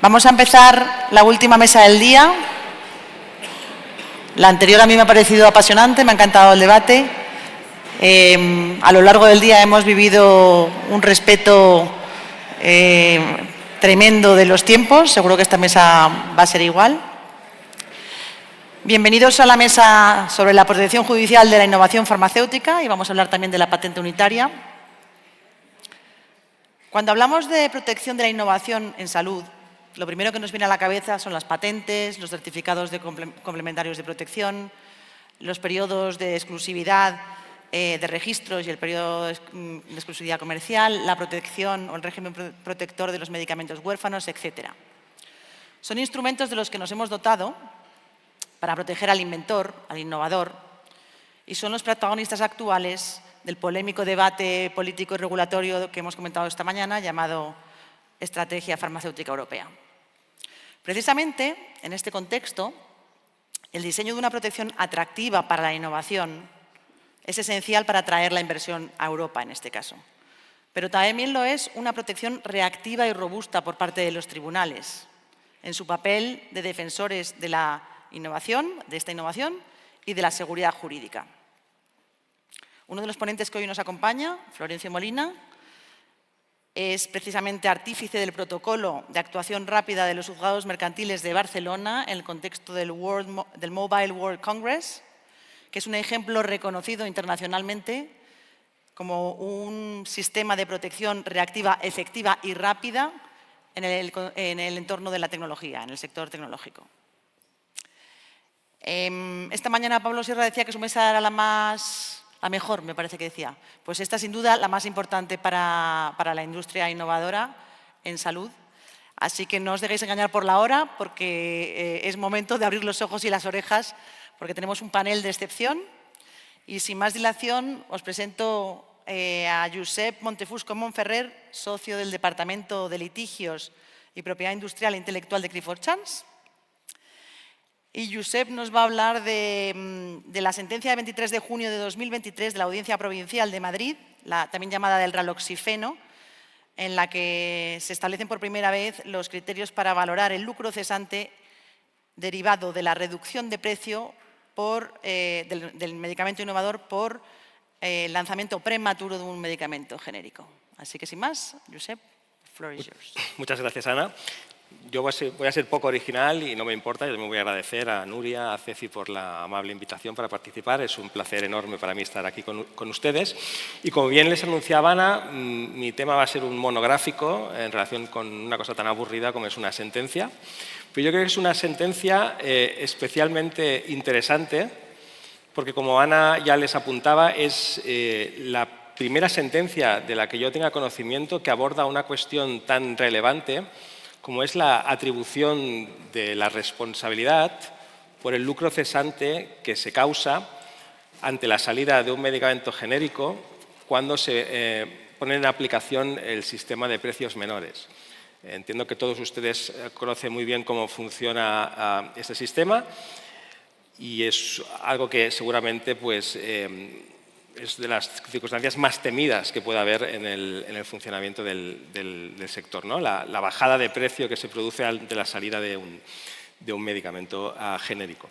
Vamos a empezar la última mesa del día. La anterior a mí me ha parecido apasionante, me ha encantado el debate. A lo largo del día hemos vivido un respeto tremendo de los tiempos. Seguro que esta mesa va a ser igual. Bienvenidos a la mesa sobre la protección judicial de la innovación farmacéutica y vamos a hablar también de la patente unitaria. Cuando hablamos de protección de la innovación en salud, lo primero que nos viene a la cabeza son las patentes, los certificados complementarios de protección, los periodos de exclusividad de registros y el periodo de exclusividad comercial, la protección o el régimen protector de los medicamentos huérfanos, etc. Son instrumentos de los que nos hemos dotado para proteger al inventor, al innovador, y son los protagonistas actuales del polémico debate político y regulatorio que hemos comentado esta mañana, llamado Estrategia Farmacéutica Europea. Precisamente, en este contexto, el diseño de una protección atractiva para la innovación es esencial para atraer la inversión a Europa, en este caso. Pero también lo es una protección reactiva y robusta por parte de los tribunales, en su papel de defensores de la innovación, de esta innovación y de la seguridad jurídica. Uno de los ponentes que hoy nos acompaña, Florencio Molina, es precisamente artífice del protocolo de actuación rápida de los juzgados mercantiles de Barcelona en el contexto del Mobile World Congress, que es un ejemplo reconocido internacionalmente como un sistema de protección reactiva, efectiva y rápida en el entorno de la tecnología, en el sector tecnológico. Esta mañana Pablo Sierra decía que su mesa era la mejor, me parece que decía. Pues esta, sin duda, la más importante para la industria innovadora en salud. Así que no os dejéis engañar por la hora, porque es momento de abrir los ojos y las orejas, porque tenemos un panel de excepción. Y sin más dilación, os presento a Josep Montefusco Monferrer, socio del Departamento de Litigios y Propiedad Industrial e Intelectual de Clifford Chance. Y Josep nos va a hablar de la sentencia de 23 de junio de 2023 de la Audiencia Provincial de Madrid, también llamada del raloxifeno, en la que se establecen por primera vez los criterios para valorar el lucro cesante derivado de la reducción de precio del medicamento innovador por el lanzamiento prematuro de un medicamento genérico. Así que, sin más, Josep, the floor is yours. Muchas gracias, Ana. Yo voy a ser poco original y no me importa. Yo también voy a agradecer a Nuria, a Ceci por la amable invitación para participar. Es un placer enorme para mí estar aquí con ustedes. Y como bien les anunciaba Ana, mi tema va a ser un monográfico en relación con una cosa tan aburrida como es una sentencia. Pero yo creo que es una sentencia especialmente interesante porque, como Ana ya les apuntaba, es la primera sentencia de la que yo tenga conocimiento que aborda una cuestión tan relevante como es la atribución de la responsabilidad por el lucro cesante que se causa ante la salida de un medicamento genérico cuando se pone en aplicación el sistema de precios menores. Entiendo que todos ustedes conocen muy bien cómo funciona este sistema y es algo que seguramente es de las circunstancias más temidas que pueda haber en el funcionamiento del sector, ¿no? La bajada de precio que se produce ante la salida de un medicamento genéririco.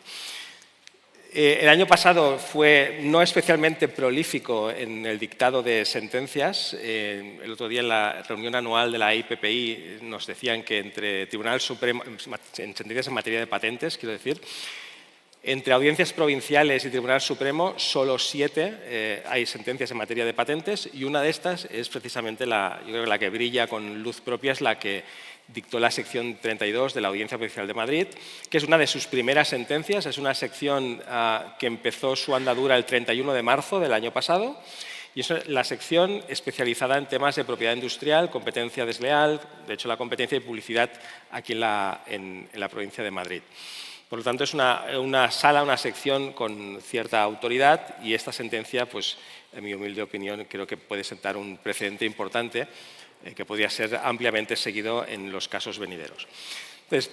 El año pasado fue no especialmente prolífico en el dictado de sentencias. El otro día en la reunión anual de la IPPI nos decían que entre Tribunal Supremo, en sentencias en materia de patentes, quiero decir, entre audiencias provinciales y Tribunal Supremo, solo 7 hay sentencias en materia de patentes y una de estas es precisamente yo creo que la que brilla con luz propia, es la que dictó la sección 32 de la Audiencia Provincial de Madrid, que es una de sus primeras sentencias. Es una sección que empezó su andadura el 31 de marzo del año pasado y es la sección especializada en temas de propiedad industrial, competencia desleal, de hecho la competencia y publicidad aquí en la provincia de Madrid. Por lo tanto, es una sala, una sección con cierta autoridad y esta sentencia, pues, en mi humilde opinión, creo que puede sentar un precedente importante que podría ser ampliamente seguido en los casos venideros. Entonces,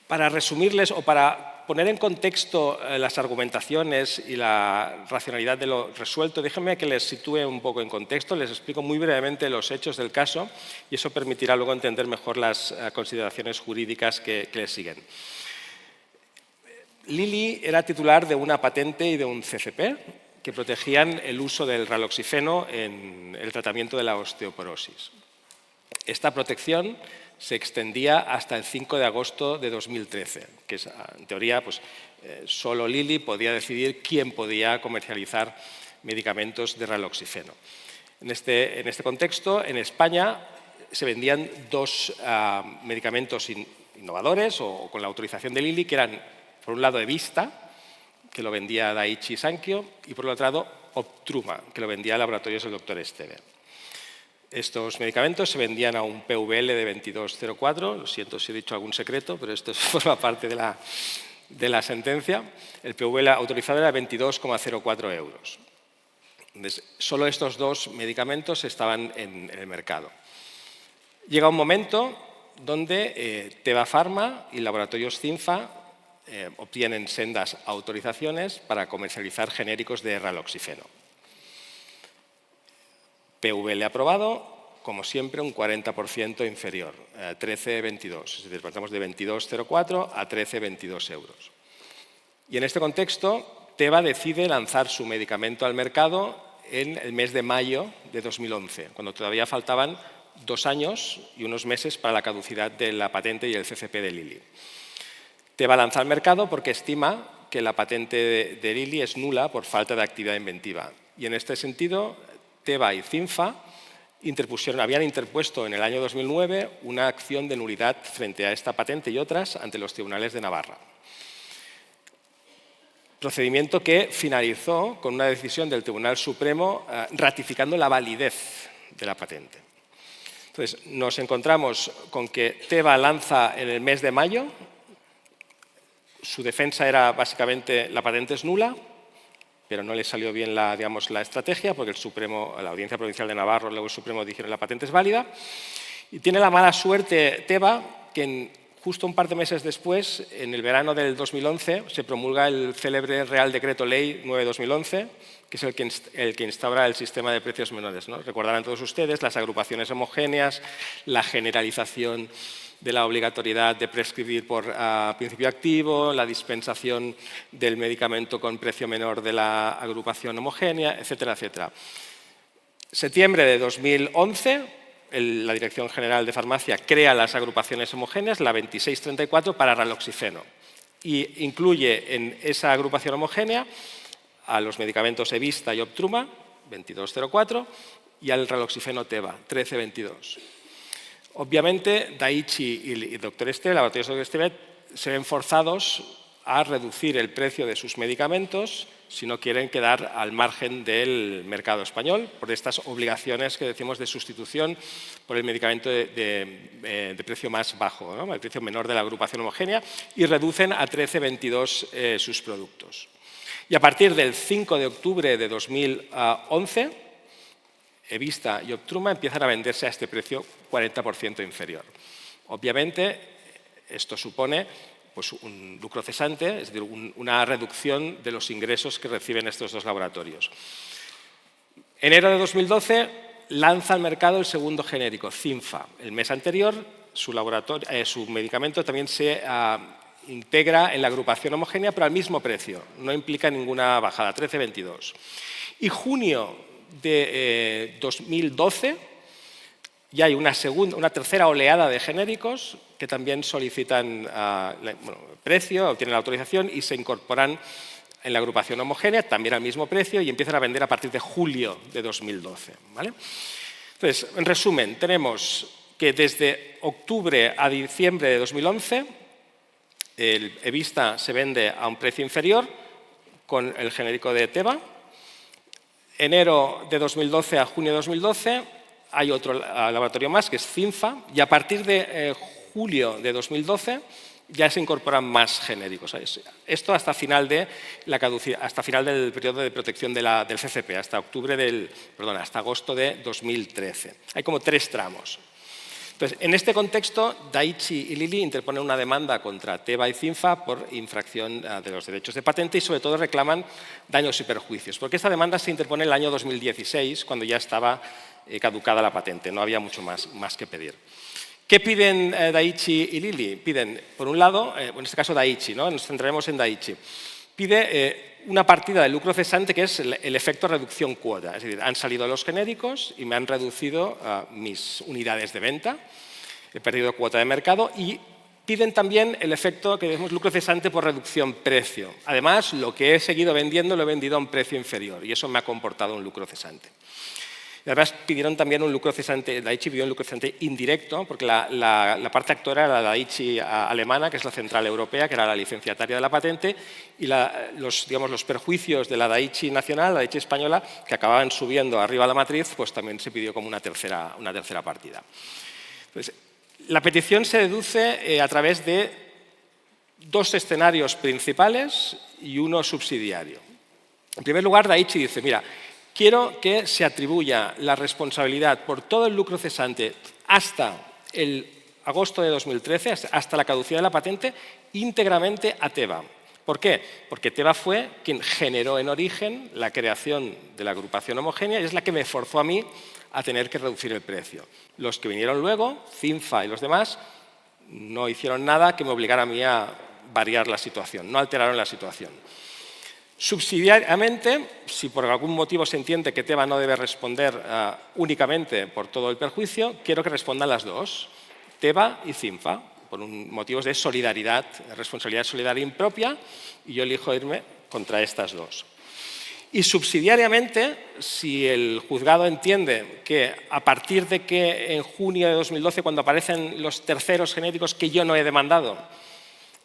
Para resumirles o para poner en contexto las argumentaciones y la racionalidad de lo resuelto, déjenme que les sitúe un poco en contexto, les explico muy brevemente los hechos del caso y eso permitirá luego entender mejor las consideraciones jurídicas que les siguen. Lilly era titular de una patente y de un CCP que protegían el uso del raloxifeno en el tratamiento de la osteoporosis. Esta protección se extendía hasta el 5 de agosto de 2013, que es, en teoría pues, solo Lilly podía decidir quién podía comercializar medicamentos de raloxifeno. En este contexto, en España se vendían dos medicamentos innovadores o con la autorización de Lilly, que eran, por un lado, Evista, que lo vendía Daiichi Sankyo, y por otro lado, Optruma, que lo vendía Laboratorios del Dr. Esteve. Estos medicamentos se vendían a un PVL de 22,04, lo siento si he dicho algún secreto, pero esto forma parte de la sentencia. El PVL autorizado era 22,04 euros. Entonces, solo estos dos medicamentos estaban en el mercado. Llega un momento donde Teva Pharma y Laboratorios Cinfa obtienen sendas autorizaciones para comercializar genéricos de raloxifeno. PVL aprobado, como siempre, un 40% inferior, 13,22. Es decir, pasamos de 22,04 a 13,22 euros. Y en este contexto, Teva decide lanzar su medicamento al mercado en el mes de mayo de 2011, cuando todavía faltaban 2 años y unos meses para la caducidad de la patente y el CCP de Lilly. Teva lanza al mercado porque estima que la patente de Lilly es nula por falta de actividad inventiva. Y en este sentido, Teva y Cinfa habían interpuesto en el año 2009 una acción de nulidad frente a esta patente y otras ante los tribunales de Navarra. Procedimiento que finalizó con una decisión del Tribunal Supremo ratificando la validez de la patente. Entonces, nos encontramos con que Teva lanza en el mes de mayo. Su defensa era básicamente la patente es nula, pero no le salió bien la estrategia porque la Audiencia Provincial de Navarra y luego el Supremo dijeron la patente es válida. Y tiene la mala suerte Teva que justo un par de meses después, en el verano del 2011, se promulga el célebre Real Decreto Ley 9/2011, que es el que instaura el sistema de precios menores, ¿no? Recordarán todos ustedes las agrupaciones homogéneas, la generalización de la obligatoriedad de prescribir por principio activo, la dispensación del medicamento con precio menor de la agrupación homogénea, etcétera, etcétera. Septiembre de 2011, la Dirección General de Farmacia crea las agrupaciones homogéneas, la 2634, para raloxifeno, y incluye en esa agrupación homogénea a los medicamentos Evista y Optruma, 2204, y al raloxifeno Teva, 1322. Obviamente, Daiichi y Dr. Esteve, Laboratorios Dr. Esteve, se ven forzados a reducir el precio de sus medicamentos si no quieren quedar al margen del mercado español por estas obligaciones que decimos de sustitución por el medicamento de precio más bajo, ¿no? El precio menor de la agrupación homogénea, y reducen a 13,22 sus productos. Y a partir del 5 de octubre de 2011, Evista y Optruma empiezan a venderse a este precio 40% inferior. Obviamente, esto supone pues, un lucro cesante, es decir, una reducción de los ingresos que reciben estos dos laboratorios. Enero de 2012 lanza al mercado el segundo genérico, Cinfa. El mes anterior, su medicamento también se integra en la agrupación homogénea, pero al mismo precio, no implica ninguna bajada, 13,22. Y junio de 2012 ya hay una tercera oleada de genéricos que también solicitan precio, obtienen la autorización y se incorporan en la agrupación homogénea, también al mismo precio, y empiezan a vender a partir de julio de 2012. ¿Vale? Entonces, en resumen, tenemos que desde octubre a diciembre de 2011 el Evista se vende a un precio inferior con el genérico de Teva. Enero de 2012 a junio de 2012 hay otro laboratorio más, que es Cinfa, y a partir de julio de 2012 ya se incorporan más genéricos. Esto hasta final del periodo de protección del CCP, hasta agosto de 2013. Hay como 3 tramos. Entonces, en este contexto, Daiichi y Lilly interponen una demanda contra Teva y Cinfa por infracción de los derechos de patente y, sobre todo, reclaman daños y perjuicios. Porque esta demanda se interpone en el año 2016, cuando ya estaba caducada la patente, no había mucho más que pedir. ¿Qué piden Daiichi y Lilly? Piden, por un lado, en este caso Daiichi, ¿no? Nos centraremos en Daiichi, pide una partida de lucro cesante que es el efecto reducción cuota. Es decir, han salido los genéricos y me han reducido mis unidades de venta, he perdido cuota de mercado y piden también el efecto que decimos lucro cesante por reducción precio. Además, lo que he seguido vendiendo lo he vendido a un precio inferior y eso me ha comportado un lucro cesante. Y además pidieron también un lucro cesante, Daiichi pidió un lucro cesante indirecto, porque la parte actora era la Daiichi alemana, que es la central europea, que era la licenciataria de la patente, y los perjuicios de la Daiichi nacional, la Daiichi española, que acababan subiendo arriba a la matriz, pues también se pidió como una tercera partida. Entonces, la petición se deduce a través de dos escenarios principales y uno subsidiario. En primer lugar, Daiichi dice, mira, quiero que se atribuya la responsabilidad por todo el lucro cesante hasta el agosto de 2013, hasta la caducidad de la patente, íntegramente a Teva. ¿Por qué? Porque Teva fue quien generó en origen la creación de la agrupación homogénea y es la que me forzó a mí a tener que reducir el precio. Los que vinieron luego, Cinfa y los demás, no hicieron nada que me obligara a mí a variar la situación, no alteraron la situación. Subsidiariamente, si por algún motivo se entiende que Teva no debe responder únicamente por todo el perjuicio, quiero que respondan las dos, Teva y Cinfa, por motivos de solidaridad, responsabilidad solidaria impropia, y yo elijo irme contra estas dos. Y subsidiariamente, si el juzgado entiende que a partir de que en junio de 2012, cuando aparecen los terceros genéricos que yo no he demandado,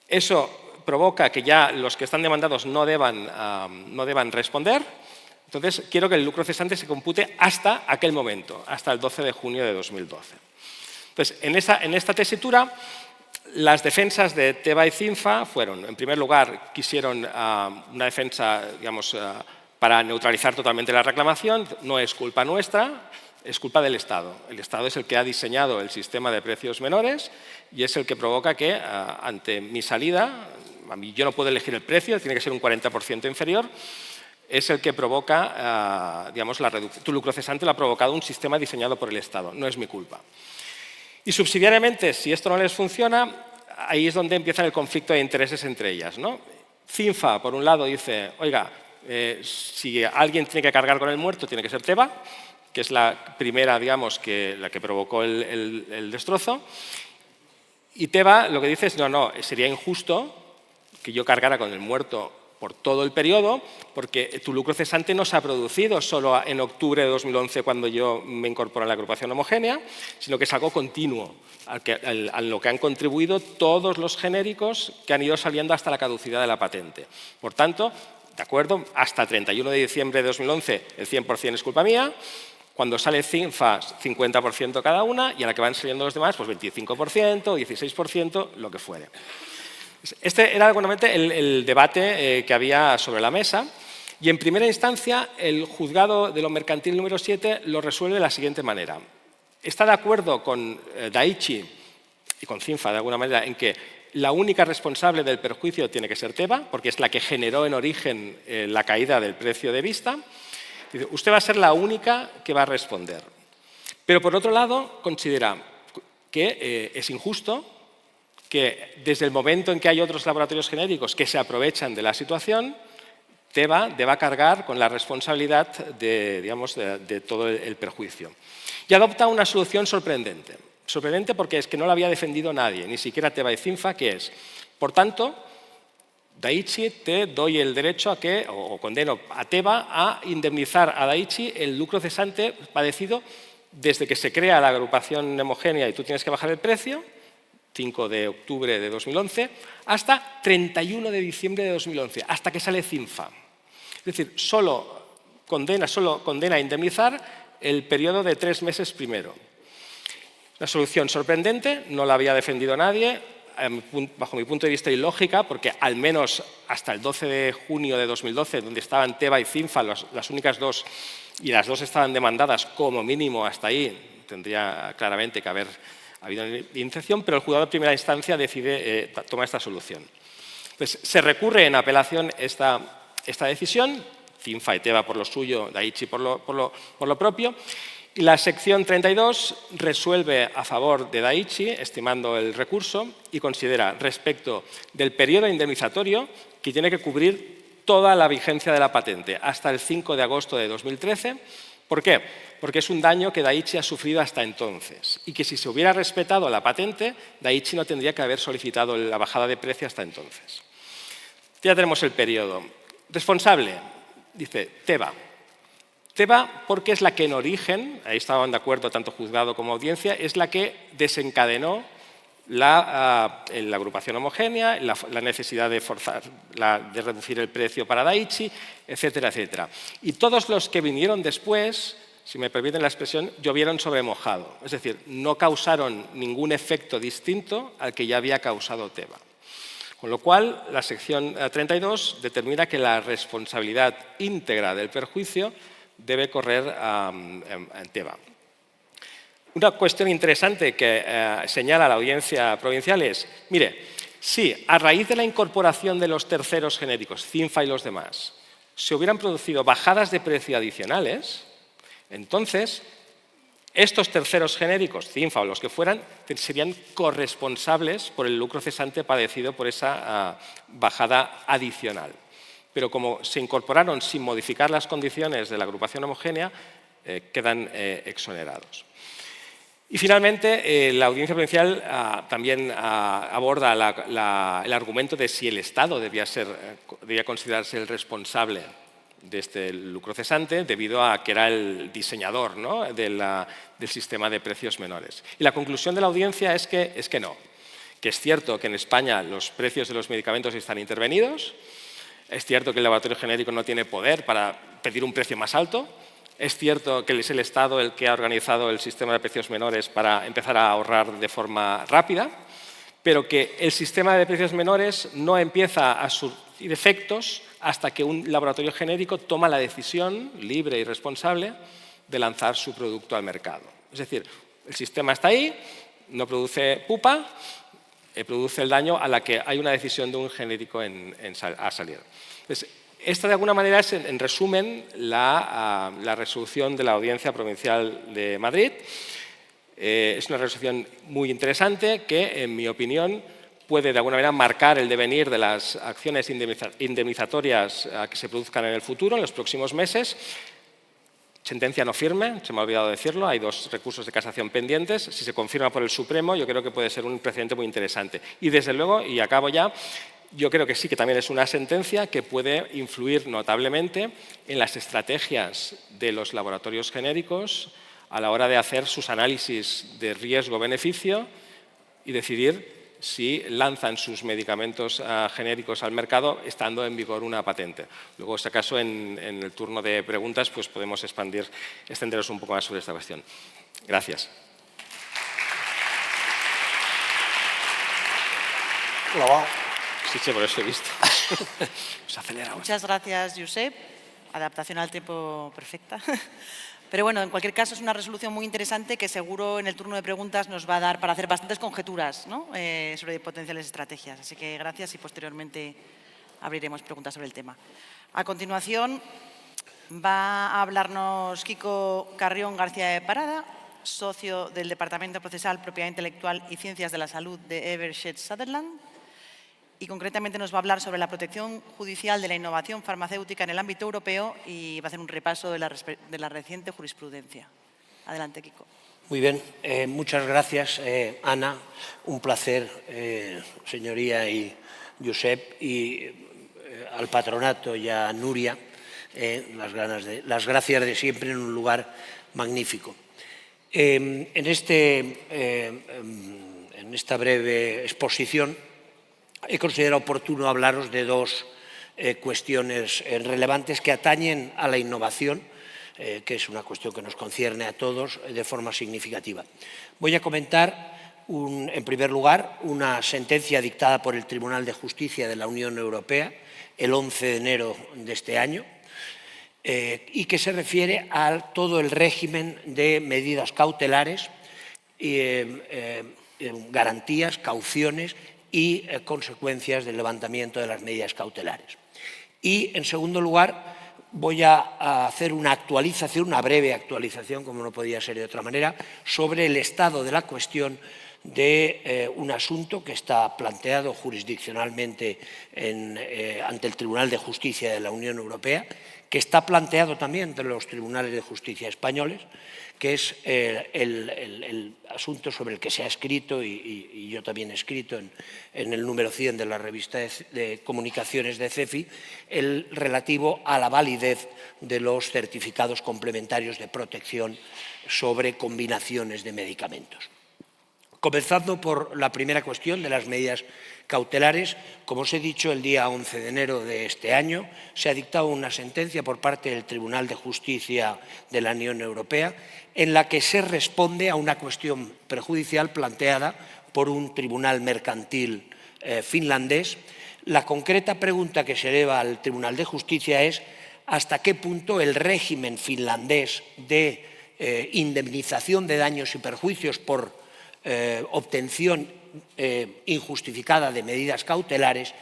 eso provoca que ya los que están demandados no deban responder, entonces quiero que el lucro cesante se compute hasta aquel momento, hasta el 12 de junio de 2012. Entonces, en esta tesitura, las defensas de Teva y Cinfa fueron, en primer lugar, quisieron una defensa, digamos, para neutralizar totalmente la reclamación, no es culpa nuestra, es culpa del Estado. El Estado es el que ha diseñado el sistema de precios menores y es el que provoca que, ante mi salida, yo no puedo elegir el precio, tiene que ser un 40% inferior, es el que provoca, digamos, tu lucro cesante lo ha provocado un sistema diseñado por el Estado, no es mi culpa. Y subsidiariamente, si esto no les funciona, ahí es donde empieza el conflicto de intereses entre ellas, ¿no? Cinfa, por un lado, dice, oiga, si alguien tiene que cargar con el muerto, tiene que ser Teva, que es la primera, digamos, la que provocó el destrozo. Y Teva lo que dice es, no, sería injusto que yo cargara con el muerto por todo el periodo, porque tu lucro cesante no se ha producido solo en octubre de 2011 cuando yo me incorporé a la agrupación homogénea, sino que es algo continuo, a lo que han contribuido todos los genéricos que han ido saliendo hasta la caducidad de la patente. Por tanto, de acuerdo, hasta 31 de diciembre de 2011 el 100% es culpa mía, cuando sale Cinfa 50% cada una y a la que van saliendo los demás pues 25%, 16%, lo que fuere. Este era alguamente el debate que había sobre la mesa y en primera instancia el juzgado de lo mercantil número 7 lo resuelve de la siguiente manera. Está de acuerdo con Daiichi y con Cinfa de alguna manera en que la única responsable del perjuicio tiene que ser Teva, porque es la que generó en origen la caída del precio de vista. Dice, usted va a ser la única que va a responder. Pero por otro lado considera que es injusto que desde el momento en que hay otros laboratorios genéricos que se aprovechan de la situación, Teva deba cargar con la responsabilidad de todo el perjuicio. Y adopta una solución sorprendente. Sorprendente porque es que no la había defendido nadie, ni siquiera Teva y Cinfa, que es, por tanto, Daiichi, te doy el derecho a que, o condeno a Teva a indemnizar a Daiichi el lucro cesante padecido desde que se crea la agrupación homogénea y tú tienes que bajar el precio, 5 de octubre de 2011, hasta 31 de diciembre de 2011, hasta que sale Cinfa. Es decir, solo condena a indemnizar el periodo de 3 meses primero. Una solución sorprendente, no la había defendido nadie, bajo mi punto de vista ilógica, porque al menos hasta el 12 de junio de 2012, donde estaban Teva y Cinfa, las únicas dos, y las dos estaban demandadas como mínimo hasta ahí, tendría claramente que haber Ha habido una indemnización, pero el juzgado de primera instancia decide tomar esta solución. Pues se recurre en apelación esta decisión, Cinfa y Teva por lo suyo, Daiichi por lo propio, y la sección 32 resuelve a favor de Daiichi, estimando el recurso, y considera respecto del periodo indemnizatorio que tiene que cubrir toda la vigencia de la patente hasta el 5 de agosto de 2013. ¿Por qué? Porque es un daño que Daiichi ha sufrido hasta entonces y que si se hubiera respetado la patente, Daiichi no tendría que haber solicitado la bajada de precio hasta entonces. Ya tenemos el periodo. Responsable, dice Teva. Teva, porque es la que en origen, ahí estaban de acuerdo tanto juzgado como audiencia, es la que desencadenó la agrupación homogénea, la necesidad de reducir el precio para Daiichi, etcétera, etcétera. Y todos los que vinieron después, si me permiten la expresión, llovieron sobre mojado. Es decir, no causaron ningún efecto distinto al que ya había causado Teva. Con lo cual, la sección 32 determina que la responsabilidad íntegra del perjuicio debe correr en Teva. Una cuestión interesante que señala la audiencia provincial es, mire, si a raíz de la incorporación de los terceros genéricos, Cinfa y los demás, se hubieran producido bajadas de precio adicionales, entonces estos terceros genéricos, Cinfa o los que fueran, serían corresponsables por el lucro cesante padecido por esa bajada adicional. Pero como se incorporaron sin modificar las condiciones de la agrupación homogénea, quedan exonerados. Y finalmente, la audiencia provincial también aborda el argumento de si el Estado debía considerarse el responsable de este lucro cesante, debido a que era el diseñador, ¿no?, del sistema de precios menores. Y la conclusión de la audiencia es que no, que es cierto que en España los precios de los medicamentos están intervenidos, es cierto que el laboratorio genérico no tiene poder para pedir un precio más alto, es cierto que es el Estado el que ha organizado el sistema de precios menores para empezar a ahorrar de forma rápida, pero que el sistema de precios menores no empieza a surtir efectos hasta que un laboratorio genérico toma la decisión libre y responsable de lanzar su producto al mercado. Es decir, el sistema está ahí, no produce pupa, produce el daño a la que hay una decisión de un genérico a salir. Entonces, esta, de alguna manera, es, en resumen, la resolución de la Audiencia Provincial de Madrid. Es una resolución muy interesante que, en mi opinión, puede, de alguna manera, marcar el devenir de las acciones indemnizatorias que se produzcan en el futuro, en los próximos meses. Sentencia no firme, se me ha olvidado decirlo, hay 2 recursos de casación pendientes. Si se confirma por el Supremo, yo creo que puede ser un precedente muy interesante. Y, desde luego, y acabo ya, yo creo que sí, que también es una sentencia que puede influir notablemente en las estrategias de los laboratorios genéricos a la hora de hacer sus análisis de riesgo-beneficio y decidir si lanzan sus medicamentos genéricos al mercado estando en vigor una patente. Luego, si acaso, en el turno de preguntas, pues podemos extenderos un poco más sobre esta cuestión. Gracias. Sí, por eso he visto. Nos aceleramos. Muchas gracias, Josep. Adaptación al tiempo perfecta. Pero bueno, en cualquier caso es una resolución muy interesante que seguro en el turno de preguntas nos va a dar para hacer bastantes conjeturas, ¿no?, sobre potenciales estrategias. Así que gracias y posteriormente abriremos preguntas sobre el tema. A continuación va a hablarnos Kiko Carrión García de Parada, socio del Departamento Procesal, Propiedad Intelectual y Ciencias de la Salud de Evershed Sutherland. Y concretamente nos va a hablar sobre la protección judicial de la innovación farmacéutica en el ámbito europeo y va a hacer un repaso de la reciente jurisprudencia. Adelante, Kiko. Muy bien, muchas gracias, Ana. Un placer, señoría y Josep, y al patronato y a Nuria, las gracias de siempre en un lugar magnífico. En esta breve exposición he considerado oportuno hablaros de 2 cuestiones relevantes que atañen a la innovación, que es una cuestión que nos concierne a todos de forma significativa. Voy a comentar, en primer lugar, una sentencia dictada por el Tribunal de Justicia de la Unión Europea el 11 de enero de este año y que se refiere a todo el régimen de medidas cautelares garantías, cauciones y consecuencias del levantamiento de las medidas cautelares. Y, en segundo lugar, voy a hacer una actualización, una breve actualización, como no podía ser de otra manera, sobre el estado de la cuestión de un asunto que está planteado jurisdiccionalmente ante el Tribunal de Justicia de la Unión Europea, que está planteado también entre los tribunales de justicia españoles, que es el asunto sobre el que se ha escrito, y yo también he escrito en el número 100 de la revista de comunicaciones de CEFI, el relativo a la validez de los certificados complementarios de protección sobre combinaciones de medicamentos. Comenzando por la primera cuestión de las medidas cautelares, como os he dicho, el día 11 de enero de este año se ha dictado una sentencia por parte del Tribunal de Justicia de la Unión Europea en la que se responde a una cuestión prejudicial planteada por un tribunal mercantil finlandés. La concreta pregunta que se eleva al Tribunal de Justicia es hasta qué punto el régimen finlandés de indemnización de daños y perjuicios por obtención injustificada de medidas cautelares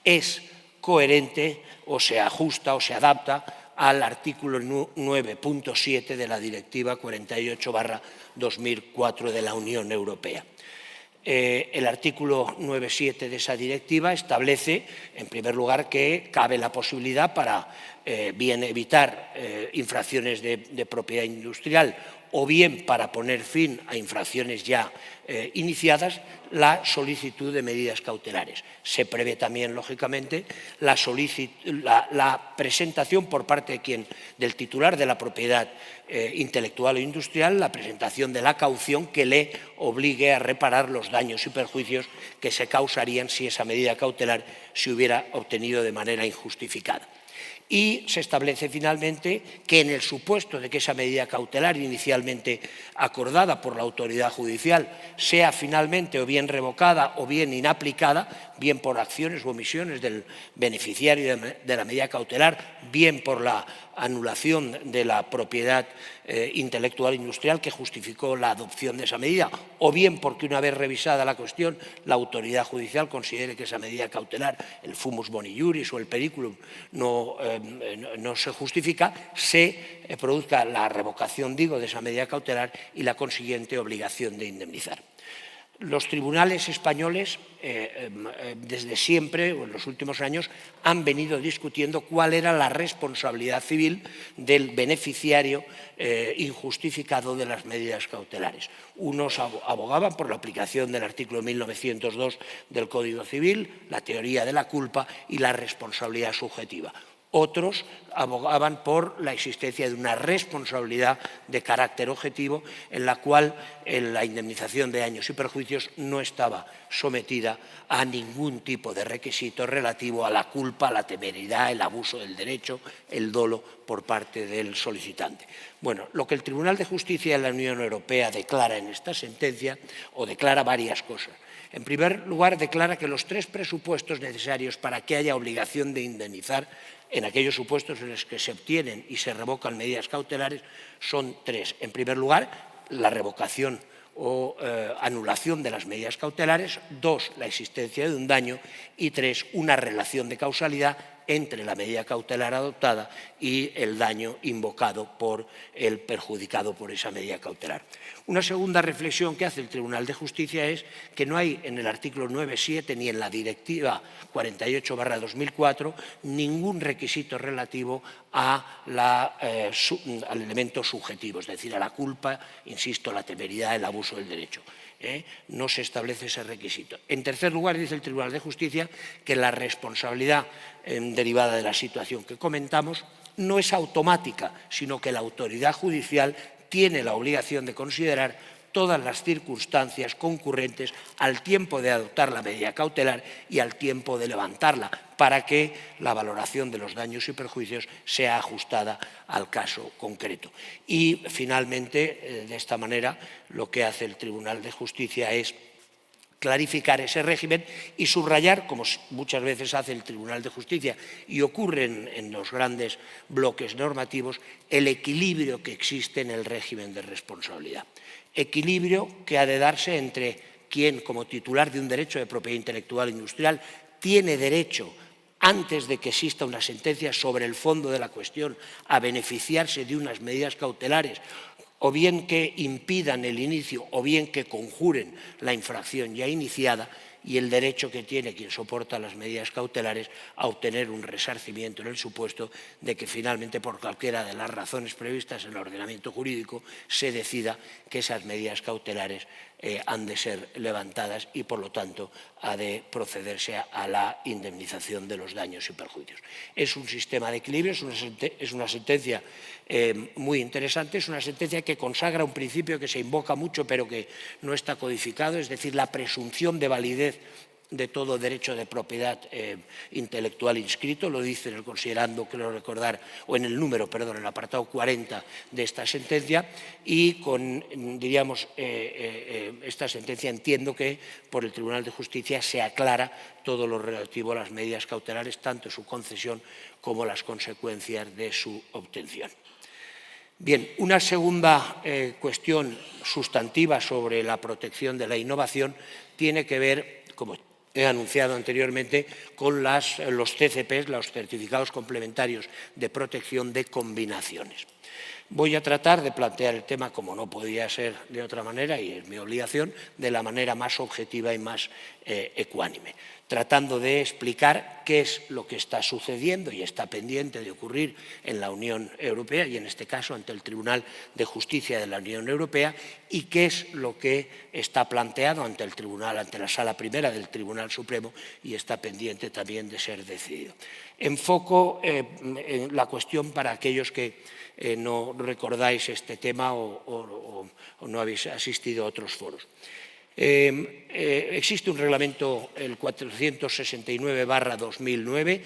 es coherente o se ajusta o se adapta al artículo 9.7 de la Directiva 48/2004 de la Unión Europea. El artículo 9.7 de esa directiva establece, en primer lugar, que cabe la posibilidad para bien evitar infracciones de propiedad industrial o bien para poner fin a infracciones ya iniciadas, la solicitud de medidas cautelares. Se prevé también, lógicamente, la presentación por parte del titular de la propiedad intelectual o industrial, la presentación de la caución que le obligue a reparar los daños y perjuicios que se causarían si esa medida cautelar se hubiera obtenido de manera injustificada. Y se establece finalmente que en el supuesto de que esa medida cautelar inicialmente acordada por la autoridad judicial sea finalmente o bien revocada o bien inaplicada, bien por acciones o omisiones del beneficiario de la medida cautelar, bien por la anulación de la propiedad intelectual industrial que justificó la adopción de esa medida, o bien porque una vez revisada la cuestión la autoridad judicial considere que esa medida cautelar, el fumus boni iuris o el periculum, no se justifica, se produzca la revocación, de esa medida cautelar y la consiguiente obligación de indemnizar. Los tribunales españoles, desde siempre, o en los últimos años, han venido discutiendo cuál era la responsabilidad civil del beneficiario injustificado de las medidas cautelares. Unos abogaban por la aplicación del artículo 1902 del Código Civil, la teoría de la culpa y la responsabilidad subjetiva. Otros abogaban por la existencia de una responsabilidad de carácter objetivo en la cual la indemnización de daños y perjuicios no estaba sometida a ningún tipo de requisito relativo a la culpa, la temeridad, el abuso del derecho, el dolo por parte del solicitante. Bueno, lo que el Tribunal de Justicia de la Unión Europea declara en esta sentencia, o declara varias cosas. En primer lugar, declara que los tres presupuestos necesarios para que haya obligación de indemnizar en aquellos supuestos en los que se obtienen y se revocan medidas cautelares son tres. En primer lugar, la revocación o anulación de las medidas cautelares. Dos, la existencia de un daño. Y tres, una relación de causalidad entre la medida cautelar adoptada y el daño invocado por el perjudicado por esa medida cautelar. Una segunda reflexión que hace el Tribunal de Justicia es que no hay en el artículo 9.7 ni en la Directiva 48/2004 ningún requisito relativo al elemento subjetivo, es decir, a la culpa, insisto, la temeridad, el abuso del derecho. No se establece ese requisito. En tercer lugar, dice el Tribunal de Justicia que la responsabilidad derivada de la situación que comentamos no es automática, sino que la autoridad judicial tiene la obligación de considerar todas las circunstancias concurrentes al tiempo de adoptar la medida cautelar y al tiempo de levantarla, para que la valoración de los daños y perjuicios sea ajustada al caso concreto. Y, finalmente, de esta manera, lo que hace el Tribunal de Justicia es clarificar ese régimen y subrayar, como muchas veces hace el Tribunal de Justicia y ocurre en los grandes bloques normativos, el equilibrio que existe en el régimen de responsabilidad. equilibrio que ha de darse entre quien, como titular de un derecho de propiedad intelectual industrial, tiene derecho, antes de que exista una sentencia sobre el fondo de la cuestión, a beneficiarse de unas medidas cautelares, o bien que impidan el inicio, o bien que conjuren la infracción ya iniciada, y el derecho que tiene quien soporta las medidas cautelares a obtener un resarcimiento en el supuesto de que finalmente, por cualquiera de las razones previstas en el ordenamiento jurídico, se decida que esas medidas cautelares han de ser levantadas y, por lo tanto, ha de procederse a la indemnización de los daños y perjuicios. Es un sistema de equilibrio, es una sentencia muy interesante, es una sentencia que consagra un principio que se invoca mucho pero que no está codificado, es decir, la presunción de validez de todo derecho de propiedad intelectual inscrito, lo dice en el considerando, creo recordar, o en el número, perdón, en el apartado 40 de esta sentencia, y con, diríamos, esta sentencia entiendo que por el Tribunal de Justicia se aclara todo lo relativo a las medidas cautelares, tanto su concesión como las consecuencias de su obtención. Bien, una segunda cuestión sustantiva sobre la protección de la innovación tiene que ver, como he anunciado anteriormente, con los CCPs, los certificados complementarios de protección de combinaciones. Voy a tratar de plantear el tema, como no podía ser de otra manera, y es mi obligación, de la manera más objetiva y más ecuánime, tratando de explicar qué es lo que está sucediendo y está pendiente de ocurrir en la Unión Europea, y en este caso ante el Tribunal de Justicia de la Unión Europea, y qué es lo que está planteado ante el Tribunal, ante la Sala Primera del Tribunal Supremo, y está pendiente también de ser decidido. Enfoco la cuestión para aquellos que no recordáis este tema o no habéis asistido a otros foros. Existe un reglamento, el 469/2009,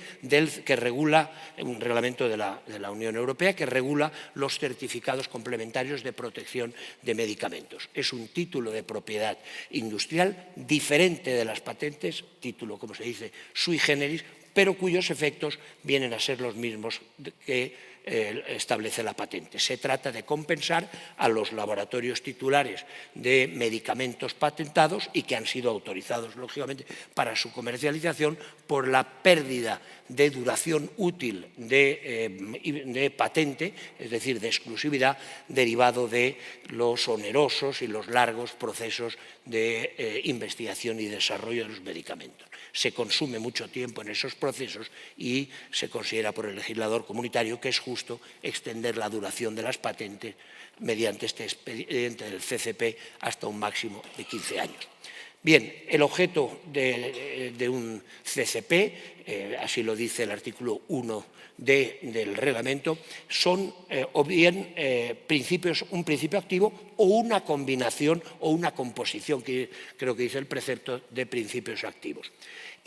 que regula, un reglamento de la Unión Europea que regula los certificados complementarios de protección de medicamentos. Es un título de propiedad industrial diferente de las patentes, título, como se dice, sui generis, pero cuyos efectos vienen a ser los mismos que establece la patente. Se trata de compensar a los laboratorios titulares de medicamentos patentados y que han sido autorizados, lógicamente, para su comercialización por la pérdida de duración útil de patente, es decir, de exclusividad, derivado de los onerosos y los largos procesos de investigación y desarrollo de los medicamentos. Se consume mucho tiempo en esos procesos y se considera por el legislador comunitario que es justo extender la duración de las patentes mediante este expediente del CCP hasta un máximo de 15 años. Bien, el objeto de un CCP, así lo dice el artículo 1 del reglamento, son o bien un principio activo o una combinación o una composición, que creo que dice el precepto, de principios activos.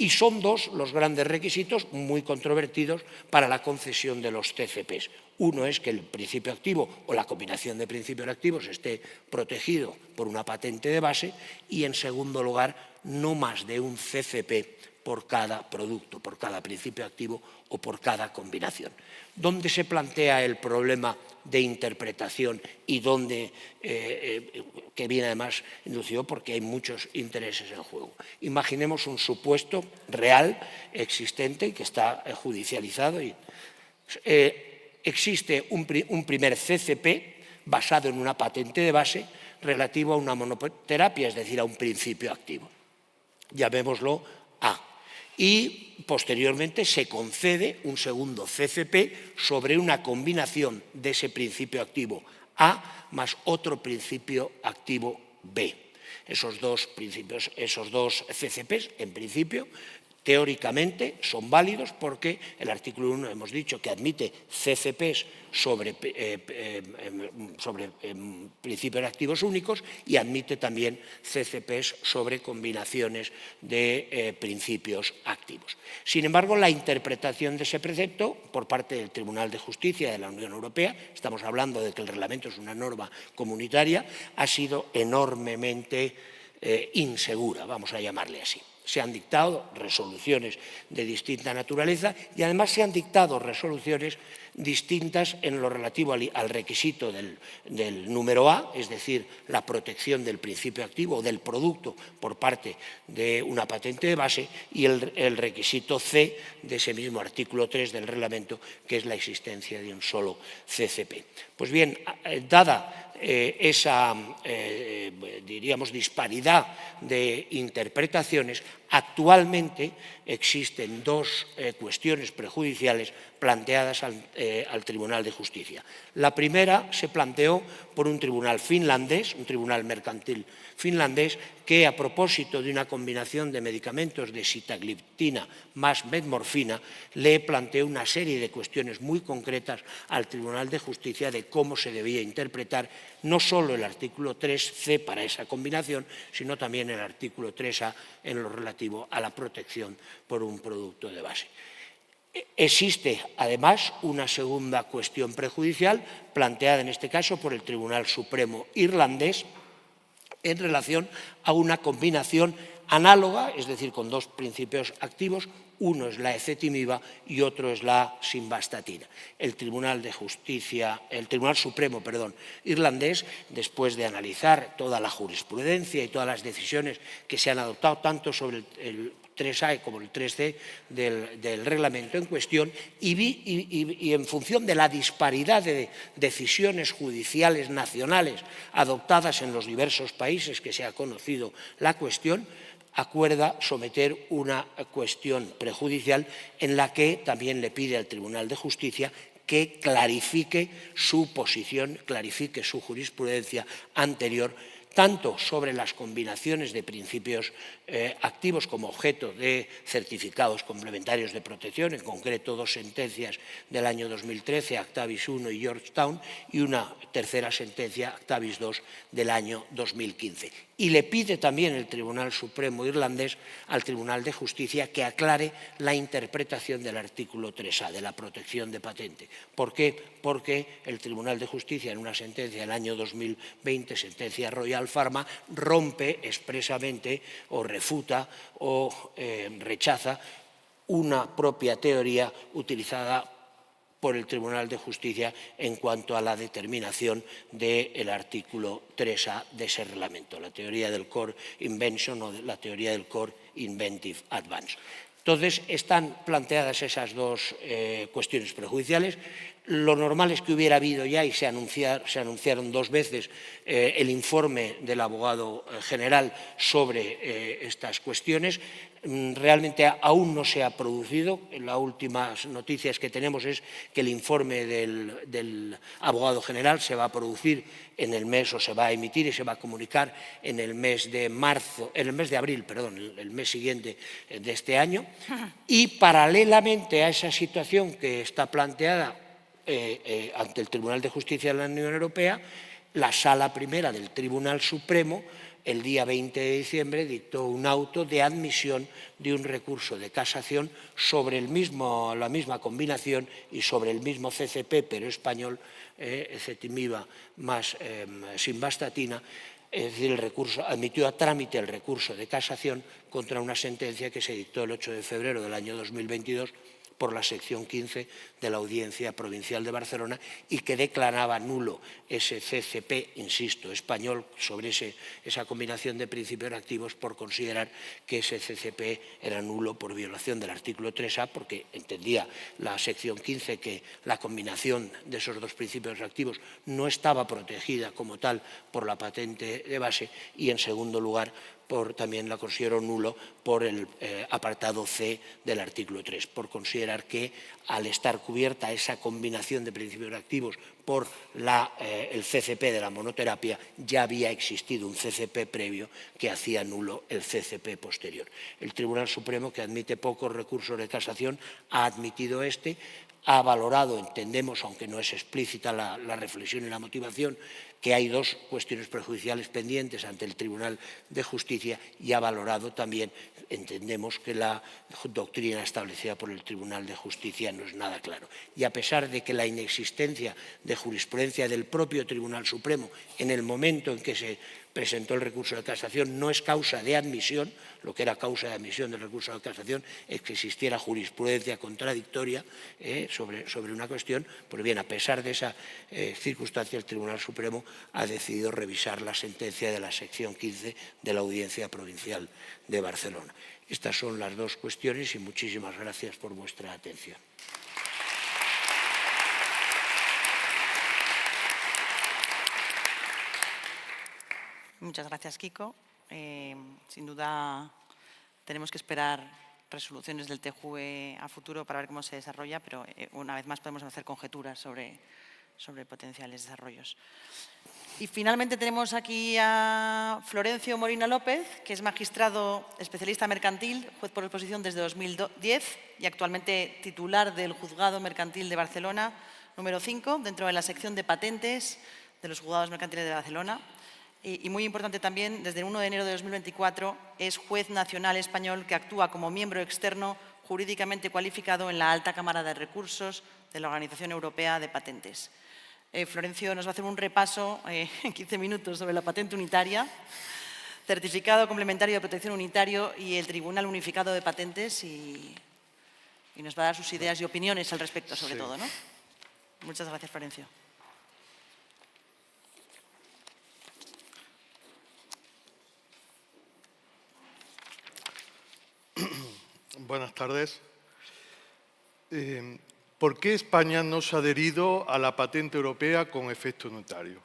Y son dos los grandes requisitos muy controvertidos para la concesión de los CCPs. Uno es que el principio activo o la combinación de principios activos esté protegido por una patente de base y, en segundo lugar, no más de un CCP por cada producto, por cada principio activo o por cada combinación. ¿Dónde se plantea el problema de interpretación y dónde, que viene además inducido porque hay muchos intereses en juego? Imaginemos un supuesto real, existente, que está judicializado. Existe un primer CCP basado en una patente de base relativo a una monoterapia, es decir, a un principio activo. Llamémoslo A. Y posteriormente se concede un segundo CCP sobre una combinación de ese principio activo A más otro principio activo B. Esos dos CCPs, en principio, teóricamente son válidos porque el artículo 1 hemos dicho que admite CCPs sobre principios activos únicos y admite también CCPs sobre combinaciones de principios activos. Sin embargo, la interpretación de ese precepto por parte del Tribunal de Justicia de la Unión Europea, estamos hablando de que el reglamento es una norma comunitaria, ha sido enormemente insegura, vamos a llamarle así. Se han dictado resoluciones de distinta naturaleza y además se han dictado resoluciones distintas en lo relativo al requisito del número A, es decir, la protección del principio activo o del producto por parte de una patente de base, y el requisito C de ese mismo artículo 3 del reglamento, que es la existencia de un solo CCP. Pues bien, dada esa, diríamos, disparidad de interpretaciones, actualmente existen dos cuestiones prejudiciales planteadas al Tribunal de Justicia. La primera se planteó por un tribunal finlandés, un tribunal mercantil finlandés, que a propósito de una combinación de medicamentos de sitagliptina más metmorfina, le planteó una serie de cuestiones muy concretas al Tribunal de Justicia de cómo se debía interpretar no solo el artículo 3C para esa combinación, sino también el artículo 3A en lo relativo a la protección por un producto de base. Existe, además, una segunda cuestión prejudicial planteada en este caso por el Tribunal Supremo irlandés en relación a una combinación análoga, es decir, con dos principios activos. Uno es la ezetimiba y otro es la simvastatina. El Tribunal Supremo irlandés, después de analizar toda la jurisprudencia y todas las decisiones que se han adoptado tanto sobre el 3A como el 3C del reglamento en cuestión, y en función de la disparidad de decisiones judiciales nacionales adoptadas en los diversos países que se ha conocido la cuestión, acuerda someter una cuestión prejudicial en la que también le pide al Tribunal de Justicia que clarifique su posición, clarifique su jurisprudencia anterior, tanto sobre las combinaciones de principios activos como objeto de certificados complementarios de protección, en concreto dos sentencias del año 2013, Actavis I y Georgetown, y una tercera sentencia, Actavis II, del año 2015. Y le pide también el Tribunal Supremo irlandés al Tribunal de Justicia que aclare la interpretación del artículo 3A, de la protección de patente. ¿Por qué? Porque el Tribunal de Justicia, en una sentencia del año 2020, sentencia Royal Pharma, rompe expresamente o refuta o rechaza una propia teoría utilizada por el Tribunal de Justicia en cuanto a la determinación del artículo 3A de ese reglamento, la teoría del core invention o la teoría del core inventive advance. Entonces, están planteadas esas dos cuestiones prejudiciales. Lo normal es que hubiera habido ya, y se anunciaron dos veces, el informe del abogado general sobre estas cuestiones. Realmente aún no se ha producido. Las últimas noticias que tenemos es que el informe del abogado general se va a producir en el mes, o se va a emitir y se va a comunicar en el mes de abril, el mes siguiente de este año. Y paralelamente a esa situación que está planteada ante el Tribunal de Justicia de la Unión Europea, la Sala Primera del Tribunal Supremo, el día 20 de diciembre, dictó un auto de admisión de un recurso de casación sobre la misma combinación y sobre el mismo CCP, pero español, ezetimiba más simvastatina. Es decir, admitió a trámite el recurso de casación contra una sentencia que se dictó el 8 de febrero del año 2022 por la sección 15 de la Audiencia Provincial de Barcelona, y que declaraba nulo ese CCP, insisto, español, sobre esa combinación de principios activos, por considerar que ese CCP era nulo por violación del artículo 3A, porque entendía la sección 15 que la combinación de esos dos principios activos no estaba protegida como tal por la patente de base, y en segundo lugar también la considero nulo por el apartado C del artículo 3, por considerar que al estar cubierta esa combinación de principios activos por el CCP de la monoterapia, ya había existido un CCP previo que hacía nulo el CCP posterior. El Tribunal Supremo, que admite pocos recursos de casación, ha admitido ha valorado, entendemos, aunque no es explícita la reflexión y la motivación, que hay dos cuestiones prejudiciales pendientes ante el Tribunal de Justicia, y ha valorado también, entendemos, que la doctrina establecida por el Tribunal de Justicia no es nada claro. Y a pesar de que la inexistencia de jurisprudencia del propio Tribunal Supremo en el momento en que se presentó el recurso de casación, no es causa de admisión. Lo que era causa de admisión del recurso de casación es que existiera jurisprudencia contradictoria sobre una cuestión. Pues bien, a pesar de esa circunstancia, el Tribunal Supremo ha decidido revisar la sentencia de la sección 15 de la Audiencia Provincial de Barcelona. Estas son las dos cuestiones y muchísimas gracias por vuestra atención. Muchas gracias, Kiko. Sin duda tenemos que esperar resoluciones del TJUE a futuro para ver cómo se desarrolla, pero una vez más podemos hacer conjeturas sobre potenciales desarrollos. Y finalmente tenemos aquí a Florencio Molina López, que es magistrado especialista mercantil, juez por oposición desde 2010 y actualmente titular del Juzgado Mercantil de Barcelona, número 5, dentro de la sección de patentes de los Juzgados Mercantiles de Barcelona. Y muy importante también, desde el 1 de enero de 2024, es juez nacional español que actúa como miembro externo jurídicamente cualificado en la Alta Cámara de Recursos de la Organización Europea de Patentes. Florencio nos va a hacer un repaso en 15 minutos sobre la patente unitaria, certificado complementario de protección unitario y el Tribunal Unificado de Patentes y nos va a dar sus ideas y opiniones al respecto, sobre todo, ¿no? Muchas gracias, Florencio. Buenas tardes. ¿Por qué España no se ha adherido a la patente europea con efecto unitario?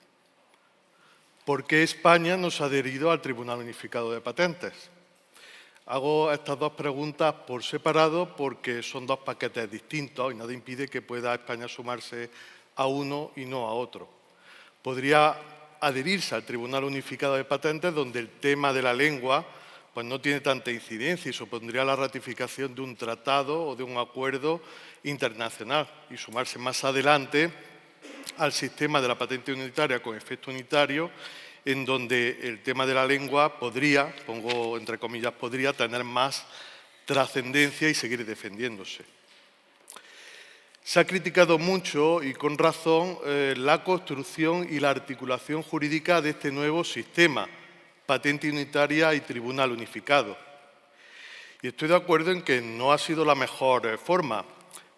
¿Por qué España no se ha adherido al Tribunal Unificado de Patentes? Hago estas dos preguntas por separado porque son dos paquetes distintos y nada impide que pueda España sumarse a uno y no a otro. Podría adherirse al Tribunal Unificado de Patentes, donde el tema de la lengua pues no tiene tanta incidencia y supondría la ratificación de un tratado o de un acuerdo internacional, y sumarse más adelante al sistema de la patente unitaria con efecto unitario, en donde el tema de la lengua podría, pongo entre comillas, podría tener más trascendencia y seguir defendiéndose. Se ha criticado mucho y con razón la construcción y la articulación jurídica de este nuevo sistema, patente unitaria y tribunal unificado. Y estoy de acuerdo en que no ha sido la mejor forma,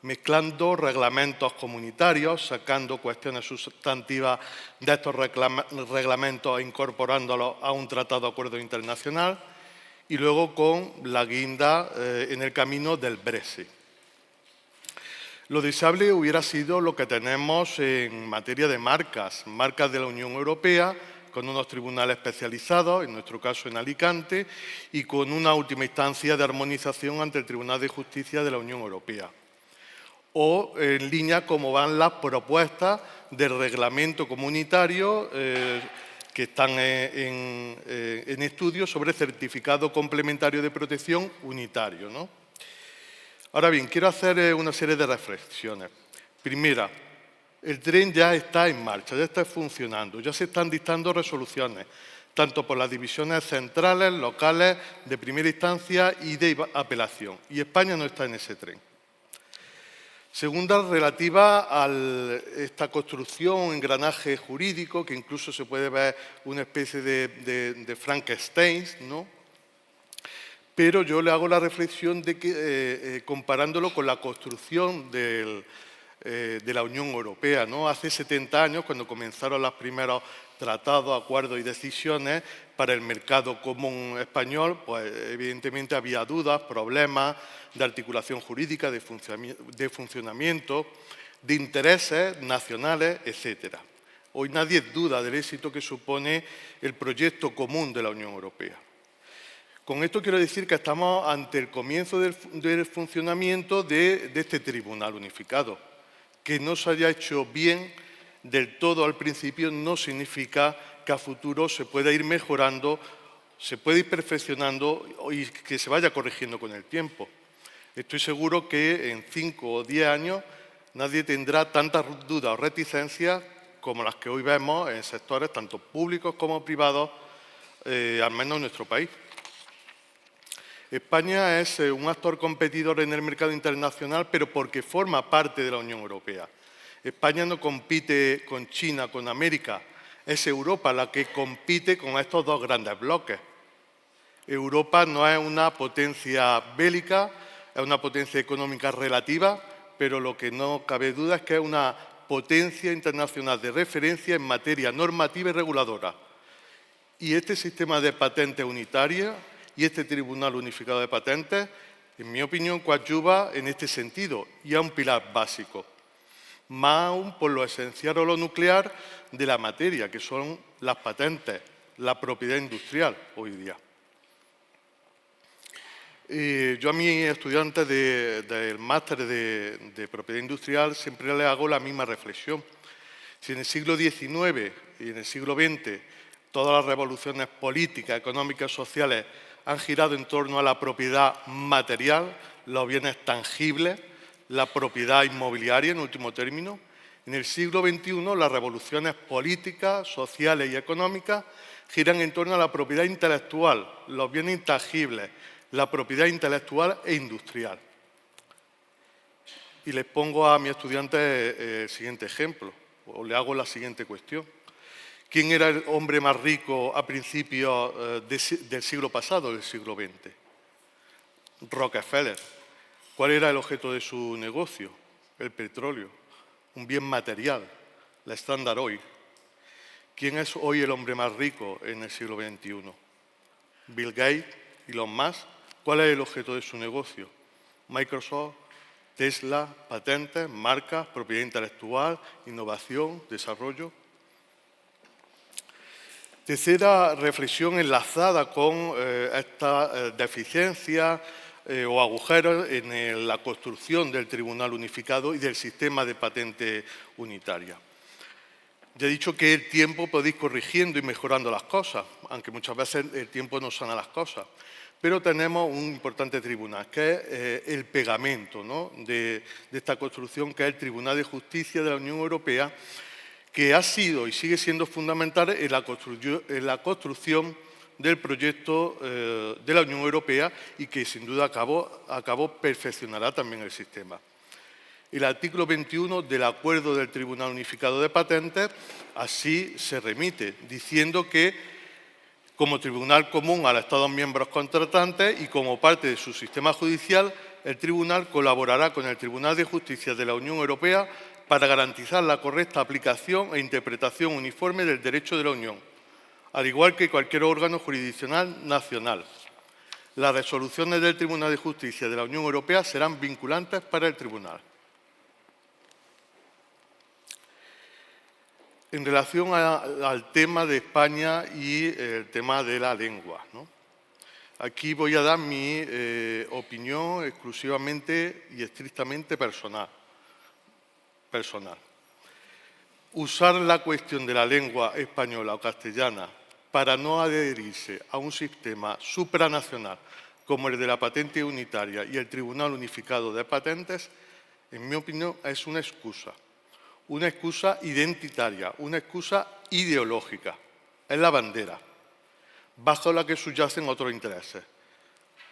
mezclando reglamentos comunitarios, sacando cuestiones sustantivas de estos reglamentos e incorporándolos a un tratado de acuerdo internacional, y luego con la guinda en el camino del Brexit. Lo deseable hubiera sido lo que tenemos en materia de marcas de la Unión Europea, con unos tribunales especializados, en nuestro caso en Alicante, y con una última instancia de armonización ante el Tribunal de Justicia de la Unión Europea. O en línea como van las propuestas de reglamento comunitario que están en estudio sobre certificado complementario de protección unitario, ¿no? Ahora bien, quiero hacer una serie de reflexiones. Primera, el tren ya está en marcha, ya está funcionando, ya se están dictando resoluciones, tanto por las divisiones centrales, locales, de primera instancia y de apelación. Y España no está en ese tren. Segunda, relativa a esta construcción, engranaje jurídico, que incluso se puede ver una especie de Frankenstein, ¿no? Pero yo le hago la reflexión de que, comparándolo con la construcción de la Unión Europea, ¿no? Hace 70 años, cuando comenzaron los primeros tratados, acuerdos y decisiones para el mercado común español, pues evidentemente había dudas, problemas de articulación jurídica, de funcionamiento, de intereses nacionales, etc. Hoy nadie duda del éxito que supone el proyecto común de la Unión Europea. Con esto quiero decir que estamos ante el comienzo del funcionamiento de este tribunal unificado. Que no se haya hecho bien del todo al principio no significa que a futuro se pueda ir mejorando, se puede ir perfeccionando y que se vaya corrigiendo con el tiempo. Estoy seguro que en 5 o 10 años nadie tendrá tantas dudas o reticencias como las que hoy vemos en sectores tanto públicos como privados, al menos en nuestro país. España es un actor competidor en el mercado internacional, pero porque forma parte de la Unión Europea. España no compite con China, con América, Es Europa la que compite con estos dos grandes bloques. Europa no es una potencia bélica, es una potencia económica relativa, pero lo que no cabe duda es que es una potencia internacional de referencia en materia normativa y reguladora. Y este sistema de patentes unitarias y este Tribunal Unificado de Patentes, en mi opinión, coadyuva en este sentido y es un pilar básico. Más aún por lo esencial o lo nuclear de la materia, que son las patentes, la propiedad industrial hoy día. Yo a mis estudiantes del máster de propiedad industrial siempre les hago la misma reflexión. Si en el siglo XIX y en el siglo XX todas las revoluciones políticas, económicas, sociales han girado en torno a la propiedad material, los bienes tangibles, la propiedad inmobiliaria en último término, en el siglo XXI las revoluciones políticas, sociales y económicas giran en torno a la propiedad intelectual, los bienes intangibles, la propiedad intelectual e industrial. Y les pongo a mis estudiantes el siguiente ejemplo, o le hago la siguiente cuestión. ¿Quién era el hombre más rico a principios del siglo pasado, del siglo XX? Rockefeller. ¿Cuál era el objeto de su negocio? El petróleo, un bien material, la Standard Oil. ¿Quién es hoy el hombre más rico en el siglo XXI? Bill Gates, Elon Musk. ¿Cuál es el objeto de su negocio? Microsoft, Tesla, patentes, marcas, propiedad intelectual, innovación, desarrollo. Tercera reflexión enlazada con esta deficiencia o agujeros en la construcción del Tribunal Unificado y del sistema de patente unitaria. Ya he dicho que el tiempo puede ir corrigiendo y mejorando las cosas, aunque muchas veces el tiempo no sana las cosas. Pero tenemos un importante tribunal, que es el pegamento, ¿no?, de esta construcción, que es el Tribunal de Justicia de la Unión Europea, que ha sido y sigue siendo fundamental en la construcción del proyecto de la Unión Europea y que sin duda perfeccionará también el sistema. El artículo 21 del Acuerdo del Tribunal Unificado de Patentes así se remite, diciendo que como tribunal común a los Estados miembros contratantes y como parte de su sistema judicial, el tribunal colaborará con el Tribunal de Justicia de la Unión Europea para garantizar la correcta aplicación e interpretación uniforme del derecho de la Unión, al igual que cualquier órgano jurisdiccional nacional. Las resoluciones del Tribunal de Justicia de la Unión Europea serán vinculantes para el tribunal. En relación al tema de España y el tema de la lengua, ¿no? Aquí voy a dar mi opinión exclusivamente y estrictamente personal. Usar la cuestión de la lengua española o castellana para no adherirse a un sistema supranacional como el de la patente unitaria y el Tribunal Unificado de Patentes, en mi opinión, es una excusa identitaria, una excusa ideológica. Es la bandera, bajo la que subyacen otros intereses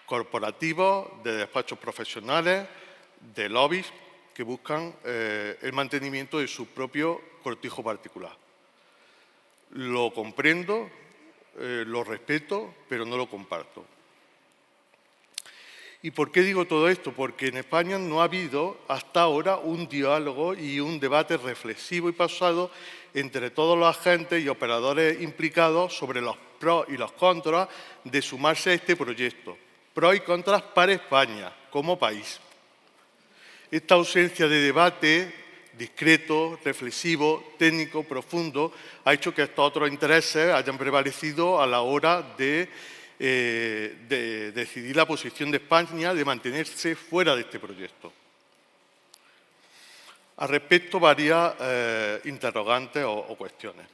corporativos, de despachos profesionales, de lobbies que buscan el mantenimiento de su propio cortijo particular. Lo comprendo, lo respeto, pero no lo comparto. ¿Y por qué digo todo esto? Porque en España no ha habido hasta ahora un diálogo y un debate reflexivo y pausado entre todos los agentes y operadores implicados sobre los pros y los contras de sumarse a este proyecto. Pros y contras para España como país. Esta ausencia de debate discreto, reflexivo, técnico, profundo, ha hecho que estos otros intereses hayan prevalecido a la hora de decidir la posición de España de mantenerse fuera de este proyecto. Al respecto, varias interrogantes o cuestiones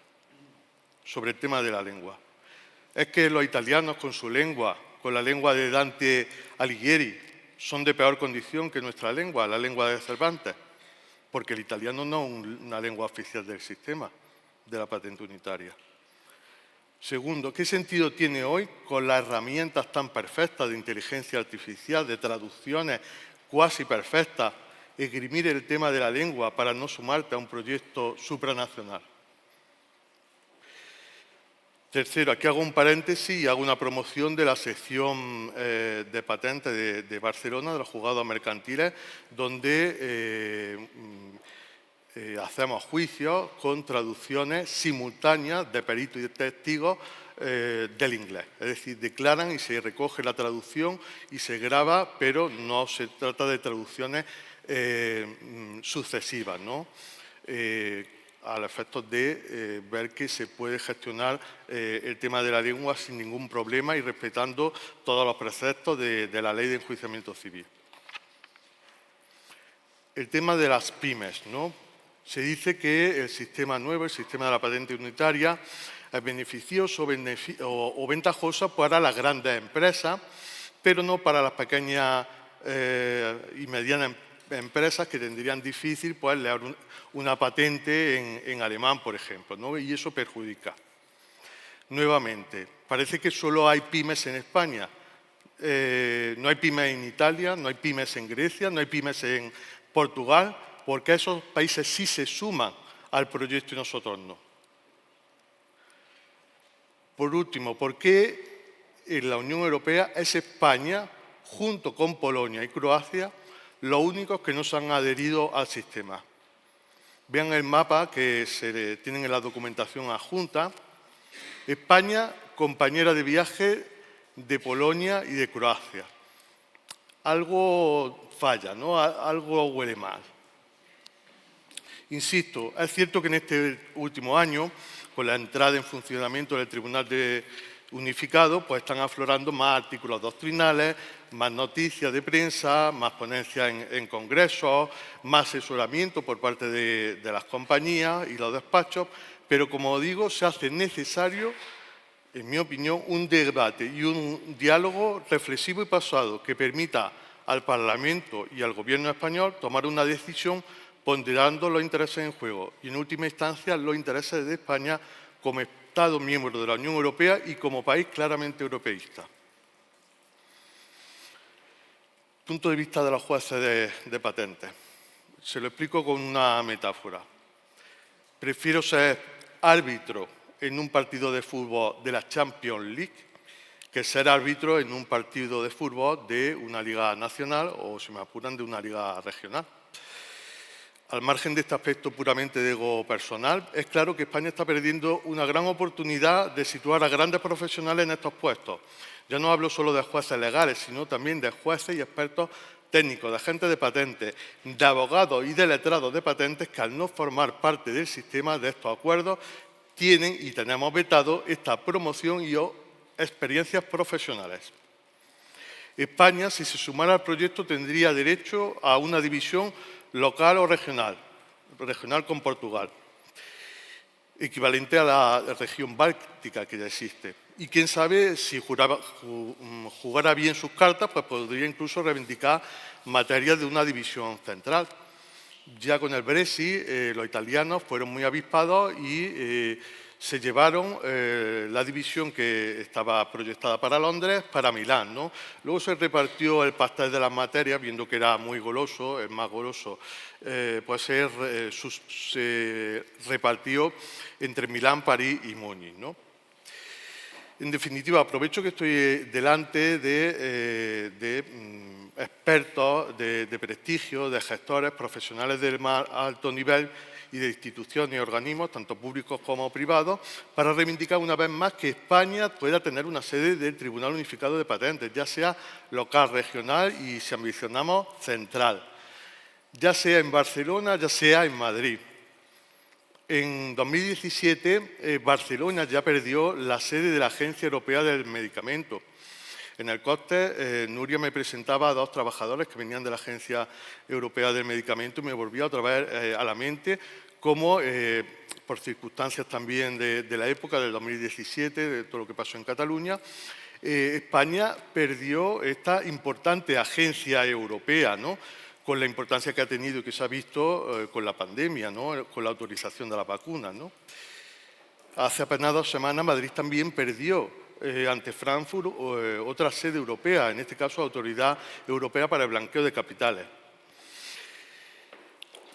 sobre el tema de la lengua. ¿Es que los italianos con su lengua, con la lengua de Dante Alighieri, son de peor condición que nuestra lengua, la lengua de Cervantes? Porque el italiano no es una lengua oficial del sistema de la patente unitaria. Segundo, ¿qué sentido tiene hoy, con las herramientas tan perfectas de inteligencia artificial, de traducciones cuasi perfectas, esgrimir el tema de la lengua para no sumarte a un proyecto supranacional? Tercero, aquí hago un paréntesis y hago una promoción de la sección de patentes de Barcelona, de los juzgados mercantiles, donde hacemos juicios con traducciones simultáneas de peritos y de testigos del inglés. Es decir, declaran y se recoge la traducción y se graba, pero no se trata de traducciones sucesivas, ¿no? Al efecto de ver que se puede gestionar el tema de la lengua sin ningún problema y respetando todos los preceptos de la Ley de Enjuiciamiento Civil. El tema de las pymes, ¿no? Se dice que el sistema nuevo, el sistema de la patente unitaria, es beneficioso o ventajoso para las grandes empresas, pero no para las pequeñas y medianas empresas que tendrían difícil poder leer una patente en alemán, por ejemplo, ¿no? Y eso perjudica. Nuevamente, parece que solo hay pymes en España. No hay pymes en Italia, no hay pymes en Grecia, no hay pymes en Portugal, porque esos países sí se suman al proyecto y nosotros no. Por último, ¿por qué en la Unión Europea es España, junto con Polonia y Croacia, los únicos que no se han adherido al sistema? Vean el mapa que tienen en la documentación adjunta. España, compañera de viaje de Polonia y de Croacia. Algo falla, ¿no? Algo huele mal. Insisto, es cierto que en este último año, con la entrada en funcionamiento del Tribunal Unificado, pues están aflorando más artículos doctrinales, más noticias de prensa, más ponencias en congresos, más asesoramiento por parte de las compañías y los despachos, pero como digo, se hace necesario, en mi opinión, un debate y un diálogo reflexivo y pausado que permita al Parlamento y al Gobierno español tomar una decisión ponderando los intereses en juego y, en última instancia, los intereses de España como Estado miembro de la Unión Europea y como país claramente europeísta. Punto de vista de los jueces de patentes. Se lo explico con una metáfora. Prefiero ser árbitro en un partido de fútbol de la Champions League que ser árbitro en un partido de fútbol de una liga nacional o, si me apuran, de una liga regional. Al margen de este aspecto puramente de ego personal, es claro que España está perdiendo una gran oportunidad de situar a grandes profesionales en estos puestos. Ya no hablo solo de jueces legales, sino también de jueces y expertos técnicos, de agentes de patentes, de abogados y de letrados de patentes que, al no formar parte del sistema de estos acuerdos, tienen y tenemos vetado esta promoción y o experiencias profesionales. España, si se sumara al proyecto, tendría derecho a una división local o regional con Portugal, equivalente a la región báltica que ya existe. Y quién sabe, si jugara bien sus cartas, pues podría incluso reivindicar materia de una división central. Ya con el Brexit, los italianos fueron muy avispados y se llevaron la división que estaba proyectada para Londres para Milán, ¿no? Luego se repartió el pastel de las materias, viendo que era muy goloso, el más goloso, pues se repartió entre Milán, París y Múnich, ¿no? En definitiva, aprovecho que estoy delante de expertos de prestigio, de gestores, profesionales del más alto nivel y de instituciones y organismos, tanto públicos como privados, para reivindicar una vez más que España pueda tener una sede del Tribunal Unificado de Patentes, ya sea local, regional y, si ambicionamos, central, ya sea en Barcelona, ya sea en Madrid. En 2017, Barcelona ya perdió la sede de la Agencia Europea del Medicamento. En el cóctel, Nuria me presentaba a dos trabajadores que venían de la Agencia Europea del Medicamento y me volvía otra vez a la mente cómo, por circunstancias también de la época del 2017, de todo lo que pasó en Cataluña, España perdió esta importante agencia europea, ¿no?, con la importancia que ha tenido y que se ha visto con la pandemia, ¿no?, con la autorización de la vacuna, ¿no? Hace apenas 2 semanas Madrid también perdió ante Frankfurt otra sede europea, en este caso Autoridad Europea para el Blanqueo de Capitales.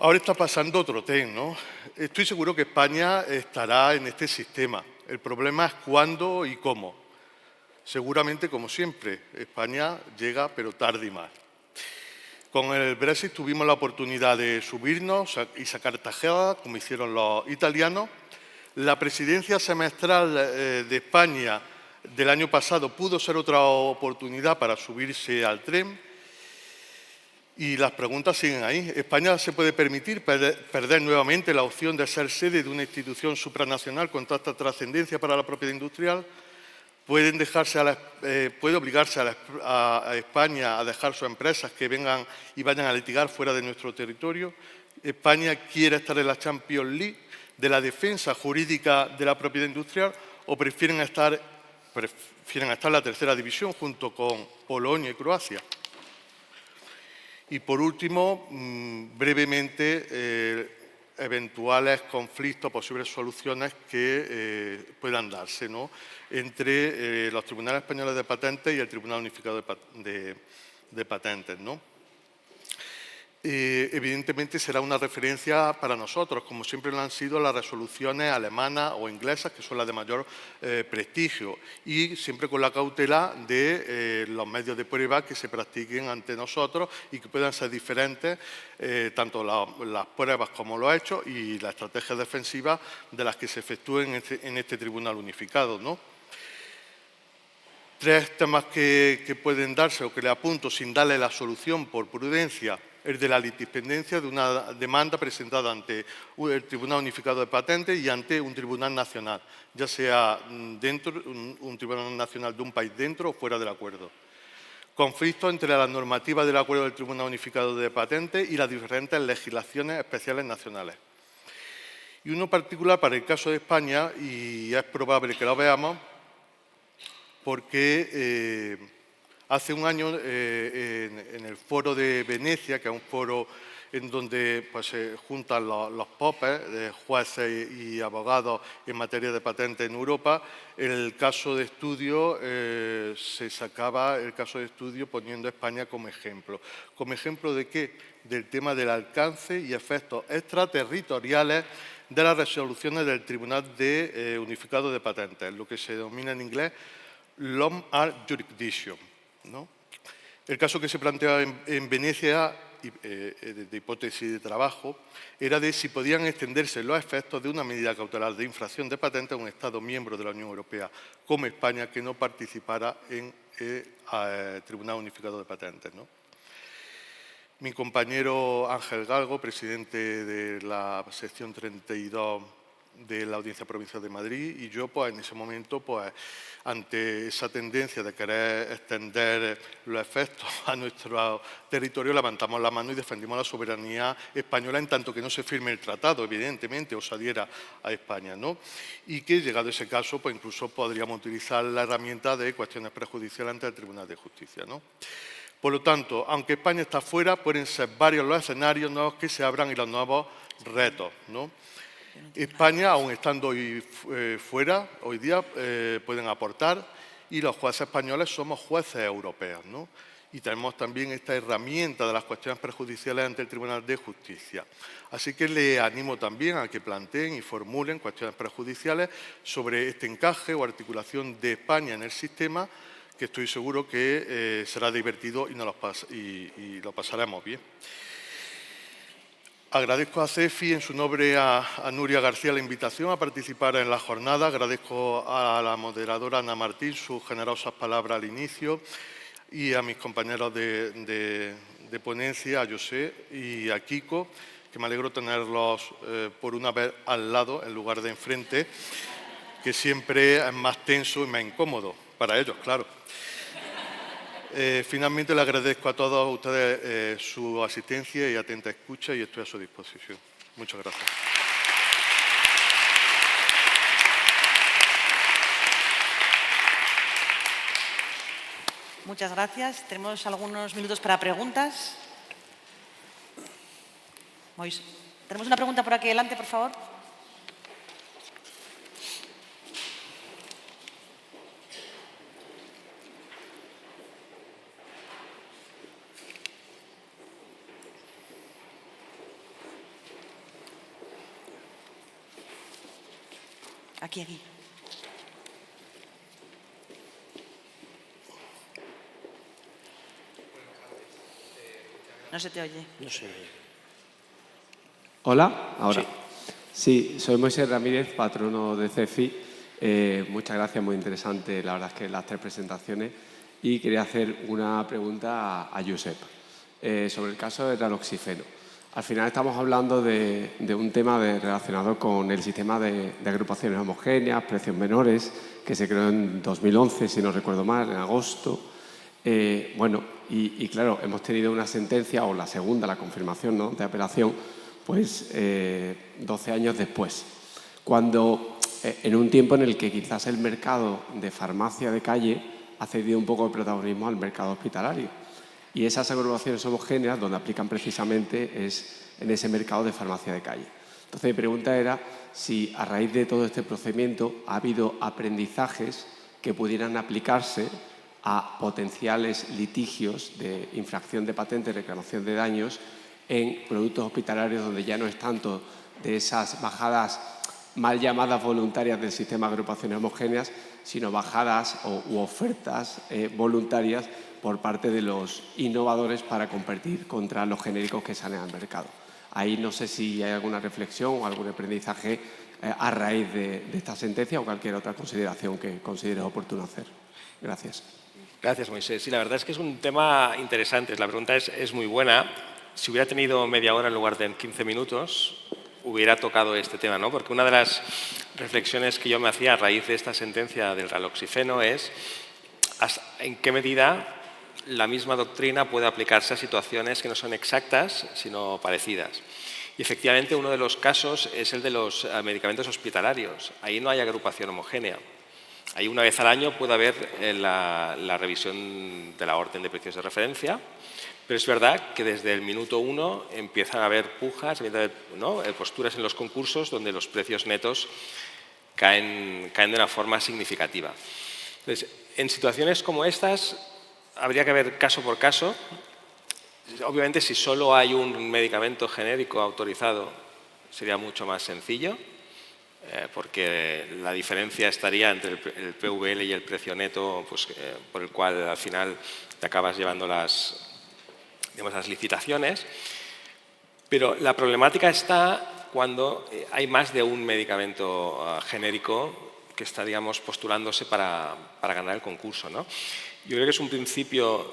Ahora está pasando otro tren, ¿no? Estoy seguro que España estará en este sistema. El problema es cuándo y cómo. Seguramente, como siempre, España llega, pero tarde y mal. Con el Brexit tuvimos la oportunidad de subirnos y sacar tajada, como hicieron los italianos. La presidencia semestral de España del año pasado pudo ser otra oportunidad para subirse al tren. Y las preguntas siguen ahí. ¿España se puede permitir perder nuevamente la opción de ser sede de una institución supranacional con tanta trascendencia para la propiedad industrial? ¿Puede obligarse a España a dejar sus empresas que vengan y vayan a litigar fuera de nuestro territorio? ¿España quiere estar en la Champions League de la defensa jurídica de la propiedad industrial o prefieren estar en la tercera división junto con Polonia y Croacia? Y por último, brevemente, eventuales conflictos, posibles soluciones que puedan darse, ¿no?, entre los tribunales españoles de patentes y el Tribunal Unificado de Patentes, ¿no? Evidentemente será una referencia para nosotros, como siempre lo han sido las resoluciones alemanas o inglesas, que son las de mayor prestigio, y siempre con la cautela de los medios de prueba que se practiquen ante nosotros y que puedan ser diferentes, tanto las pruebas como los hechos y la estrategia defensiva de las que se efectúen en este tribunal unificado, ¿no? Tres temas que pueden darse o que le apunto sin darle la solución por prudencia: el de la litipendencia de una demanda presentada ante el Tribunal Unificado de Patentes y ante un tribunal nacional, ya sea un tribunal nacional de un país dentro o fuera del acuerdo. Conflicto entre la normativa del acuerdo del Tribunal Unificado de Patentes y las diferentes legislaciones especiales nacionales. Y uno particular para el caso de España, y es probable que lo veamos, porque hace un año en el foro de Venecia, que es un foro en donde pues, se juntan los popes de jueces y abogados en materia de patentes en Europa, el caso de estudio se sacaba el caso de estudio poniendo a España como ejemplo. ¿Como ejemplo de qué? Del tema del alcance y efectos extraterritoriales de las resoluciones del Tribunal Unificado de Patentes, lo que se denomina en inglés Long-Arm Jurisdiction, ¿no? El caso que se planteaba en Venecia, de hipótesis de trabajo, era de si podían extenderse los efectos de una medida cautelar de infracción de patentes a un Estado miembro de la Unión Europea, como España, que no participara en el Tribunal Unificado de Patentes, ¿no? Mi compañero Ángel Galgo, presidente de la sección 32 de la Audiencia Provincial de Madrid, y yo, pues, en ese momento, pues, ante esa tendencia de querer extender los efectos a nuestro territorio, levantamos la mano y defendimos la soberanía española en tanto que no se firme el tratado, evidentemente, o se adhiera a España, ¿no? Y que, llegado ese caso, pues incluso podríamos utilizar la herramienta de cuestiones prejudiciales ante el Tribunal de Justicia, ¿no? Por lo tanto, aunque España está fuera, pueden ser varios los escenarios nuevos que se abran y los nuevos retos, ¿no? España, aun estando hoy fuera, hoy día pueden aportar, y los jueces españoles somos jueces europeos, ¿no? Y tenemos también esta herramienta de las cuestiones prejudiciales ante el Tribunal de Justicia. Así que le animo también a que planteen y formulen cuestiones prejudiciales sobre este encaje o articulación de España en el sistema, que estoy seguro que será divertido y lo pasaremos bien. Agradezco a CEFI, en su nombre a Nuria García, la invitación a participar en la jornada. Agradezco a la moderadora Ana Martín sus generosas palabras al inicio y a mis compañeros de ponencia, a José y a Kiko, que me alegro tenerlos por una vez al lado en lugar de enfrente, que siempre es más tenso y más incómodo para ellos, claro. Finalmente, le agradezco a todos ustedes su asistencia y atenta escucha, y estoy a su disposición. Muchas gracias. Muchas gracias. Tenemos algunos minutos para preguntas. Tenemos una pregunta por aquí delante, por favor. Aquí. No se te oye. No sé. Hola, ahora. Sí, soy Moisés Ramírez, patrono de CEFI. Muchas gracias, muy interesante, la verdad es que las 3 presentaciones. Y quería hacer una pregunta a Josep sobre el caso del raloxifeno. Al final estamos hablando de un tema relacionado con el sistema de agrupaciones homogéneas, precios menores, que se creó en 2011, si no recuerdo mal, en agosto. Y claro, hemos tenido una sentencia, o la segunda, la confirmación, ¿no?, de apelación, pues 12 años después. Cuando en un tiempo en el que quizás el mercado de farmacia de calle ha cedido un poco de protagonismo al mercado hospitalario. Y esas agrupaciones homogéneas, donde aplican precisamente, es en ese mercado de farmacia de calle. Entonces, mi pregunta era si a raíz de todo este procedimiento ha habido aprendizajes que pudieran aplicarse a potenciales litigios de infracción de patentes, reclamación de daños en productos hospitalarios donde ya no es tanto de esas bajadas mal llamadas voluntarias del sistema de agrupaciones homogéneas, sino bajadas u ofertas voluntarias por parte de los innovadores para competir contra los genéricos que salen al mercado. Ahí no sé si hay alguna reflexión o algún aprendizaje a raíz de esta sentencia o cualquier otra consideración que consideres oportuno hacer. Gracias. Gracias, Moisés. Sí, la verdad es que es un tema interesante. La pregunta es muy buena. Si hubiera tenido media hora en lugar de 15 minutos, hubiera tocado este tema, ¿no? Porque una de las reflexiones que yo me hacía a raíz de esta sentencia del raloxifeno es en qué medida la misma doctrina puede aplicarse a situaciones que no son exactas, sino parecidas. Y efectivamente uno de los casos es el de los medicamentos hospitalarios. Ahí no hay agrupación homogénea. Ahí una vez al año puede haber la revisión de la orden de precios de referencia, pero es verdad que desde el minuto 1 empiezan a haber pujas, ¿no?, posturas en los concursos donde los precios netos caen de una forma significativa. Entonces, en situaciones como estas habría que ver caso por caso. Obviamente, si solo hay un medicamento genérico autorizado, sería mucho más sencillo, porque la diferencia estaría entre el PVL y el precio neto, pues, por el cual al final te acabas llevando las licitaciones. Pero la problemática está cuando hay más de un medicamento genérico que está, digamos, postulándose para ganar el concurso, ¿no? Yo creo que es un principio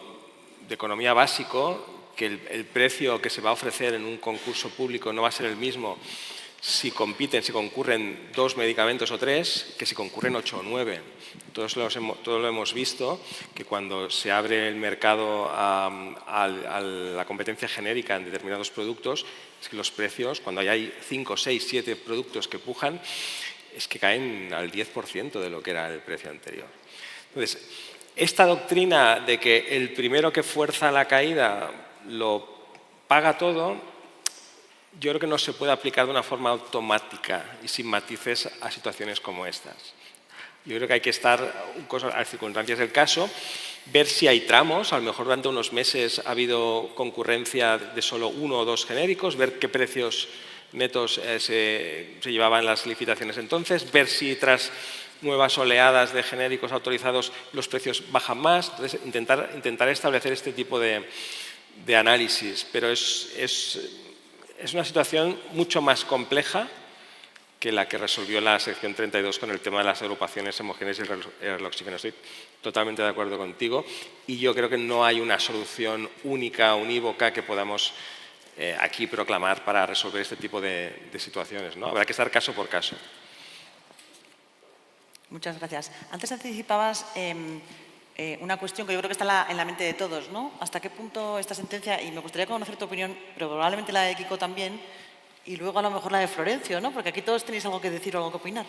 de economía básico que el precio que se va a ofrecer en un concurso público no va a ser el mismo si concurren 2 medicamentos o 3, que si concurren 8 o 9. Todos lo hemos visto, que cuando se abre el mercado a la competencia genérica en determinados productos, es que los precios, cuando hay 5, 6, 7 productos que pujan, es que caen al 10% de lo que era el precio anterior. Entonces, esta doctrina de que el primero que fuerza la caída lo paga todo, yo creo que no se puede aplicar de una forma automática y sin matices a situaciones como estas. Yo creo que hay que estar a las circunstancias del caso, ver si hay tramos, a lo mejor durante unos meses ha habido concurrencia de solo 1 o 2 genéricos, ver qué precios netos se llevaban las licitaciones entonces, ver si tras nuevas oleadas de genéricos autorizados los precios bajan más. Entonces, intentar establecer este tipo de análisis, pero es una situación mucho más compleja que la que resolvió la sección 32 con el tema de las agrupaciones homogéneas y el raloxifeno. Estoy totalmente de acuerdo contigo y yo creo que no hay una solución única, unívoca que podamos aquí proclamar para resolver este tipo de situaciones, ¿no? Habrá que estar caso por caso. Muchas gracias. Antes anticipabas una cuestión que yo creo que está en la mente de todos, ¿no? ¿Hasta qué punto esta sentencia, y me gustaría conocer tu opinión, pero probablemente la de Kiko también, y luego a lo mejor la de Florencio, ¿no? Porque aquí todos tenéis algo que decir o algo que opinar.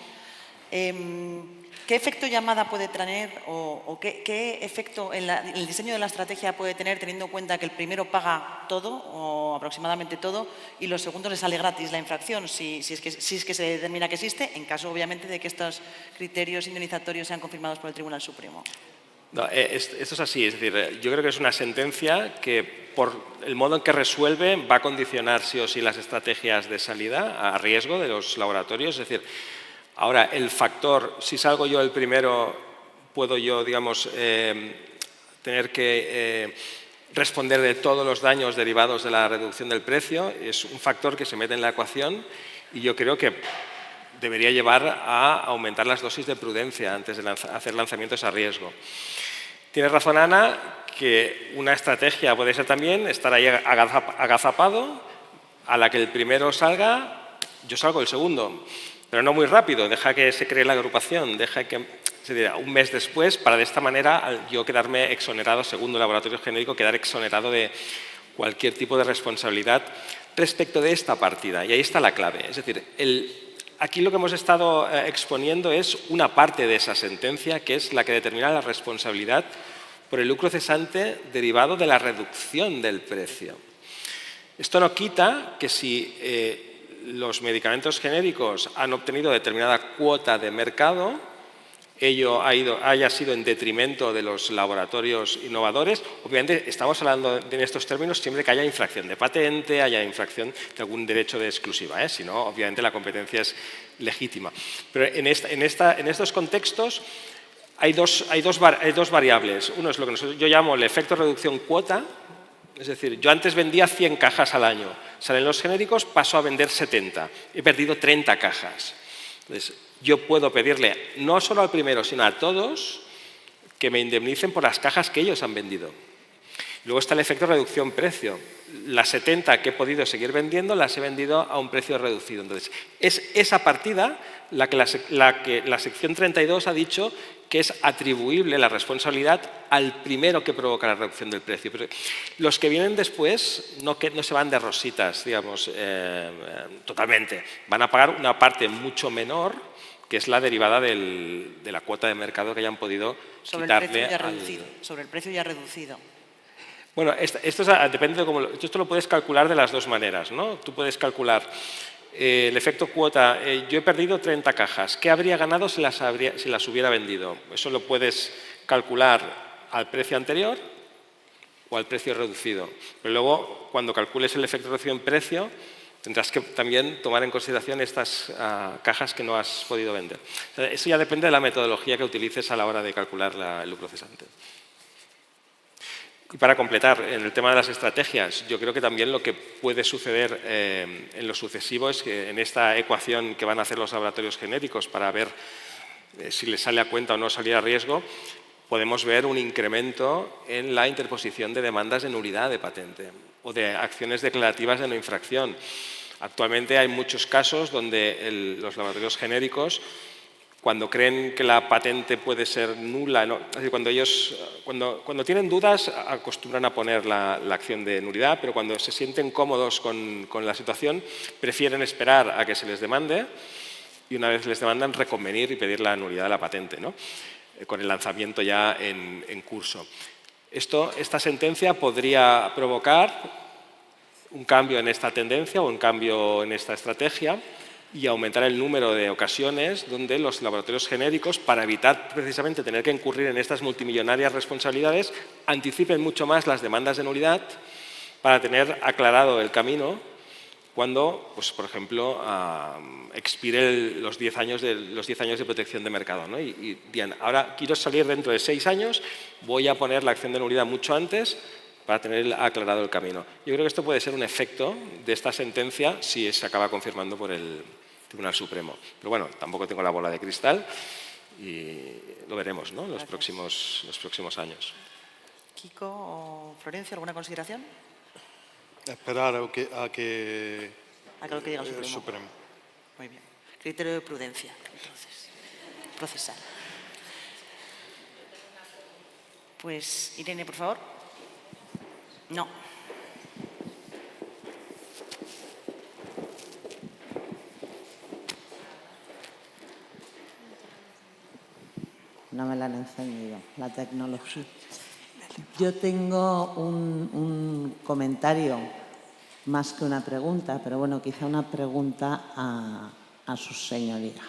¿Qué efecto llamada puede tener o qué efecto en el diseño de la estrategia puede tener teniendo en cuenta que el primero paga todo o aproximadamente todo y los segundos les sale gratis la infracción si es que se determina que existe, en caso obviamente de que estos criterios indemnizatorios sean confirmados por el Tribunal Supremo? No, esto es así, es decir, yo creo que es una sentencia que por el modo en que resuelve va a condicionar sí o sí las estrategias de salida a riesgo de los laboratorios, es decir, Ahora, el factor, si salgo yo el primero, puedo yo, digamos, tener que responder de todos los daños derivados de la reducción del precio. Es un factor que se mete en la ecuación y yo creo que debería llevar a aumentar las dosis de prudencia antes de hacer lanzamientos a riesgo. Tiene razón Ana, que una estrategia puede ser también estar ahí agazapado, a la que el primero salga, yo salgo el segundo, pero no muy rápido, deja que se cree la agrupación, deja que se diga, un mes después, para de esta manera yo quedarme exonerado, segundo laboratorio genérico, quedar exonerado de cualquier tipo de responsabilidad respecto de esta partida. Y ahí está la clave. Es decir, aquí lo que hemos estado exponiendo es una parte de esa sentencia, que es la que determina la responsabilidad por el lucro cesante derivado de la reducción del precio. Esto no quita que si los medicamentos genéricos han obtenido determinada cuota de mercado, ello haya sido en detrimento de los laboratorios innovadores. Obviamente estamos hablando en estos términos siempre que haya infracción de patente, haya infracción de algún derecho de exclusiva, si no, obviamente la competencia es legítima. Pero en estos contextos hay dos variables. Uno es lo que yo llamo el efecto reducción cuota, es decir, yo antes vendía 100 cajas al año, salen los genéricos, paso a vender 70, he perdido 30 cajas. Entonces, yo puedo pedirle no solo al primero, sino a todos que me indemnicen por las cajas que ellos han vendido. Luego está el efecto reducción precio. Las 70 que he podido seguir vendiendo las he vendido a un precio reducido. Entonces, es esa partida la que la sección 32 ha dicho que es atribuible la responsabilidad al primero que provoca la reducción del precio. Pero los que vienen después no se van de rositas, digamos, totalmente. Van a pagar una parte mucho menor, que es la derivada de la cuota de mercado que hayan podido quitarle sobre el precio ya reducido. Bueno, esto depende de cómo esto lo puedes calcular de las dos maneras, ¿no? Tú puedes calcular el efecto cuota. Yo he perdido 30 cajas. ¿Qué habría ganado si las hubiera vendido? Eso lo puedes calcular al precio anterior o al precio reducido. Pero luego, cuando calcules el efecto reducido en precio, tendrás que también tomar en consideración estas cajas que no has podido vender. O sea, eso ya depende de la metodología que utilices a la hora de calcular el lucro cesante. Y para completar, en el tema de las estrategias, yo creo que también lo que puede suceder en lo sucesivo es que en esta ecuación que van a hacer los laboratorios genéricos para ver si les sale a cuenta o no salir a riesgo, podemos ver un incremento en la interposición de demandas de nulidad de patente o de acciones declarativas de no infracción. Actualmente hay muchos casos donde los laboratorios genéricos, cuando creen que la patente puede ser nula, ¿no? Es decir, cuando tienen dudas acostumbran a poner la acción de nulidad, pero cuando se sienten cómodos con la situación prefieren esperar a que se les demande y una vez les demandan reconvenir y pedir la nulidad de la patente, ¿no? Con el lanzamiento ya en curso. Esta sentencia podría provocar un cambio en esta tendencia o un cambio en esta estrategia y aumentar el número de ocasiones donde los laboratorios genéricos, para evitar precisamente tener que incurrir en estas multimillonarias responsabilidades, anticipen mucho más las demandas de nulidad para tener aclarado el camino cuando, pues, por ejemplo, expire los 10 años de protección de mercado, ¿no? Y bien, ahora quiero salir dentro de 6 años, voy a poner la acción de nulidad mucho antes para tener aclarado el camino. Yo creo que esto puede ser un efecto de esta sentencia si se acaba confirmando por el Tribunal Supremo. Pero bueno, tampoco tengo la bola de cristal y lo veremos, ¿no? los próximos años. Kiko o Florencio, ¿alguna consideración? Esperar a que lo que diga el Supremo. Muy bien. Criterio de prudencia, entonces, procesal. Pues, Irene, por favor. No. No me la han encendido, la tecnología. Yo tengo un comentario más que una pregunta, pero bueno, quizá una pregunta a su señoría.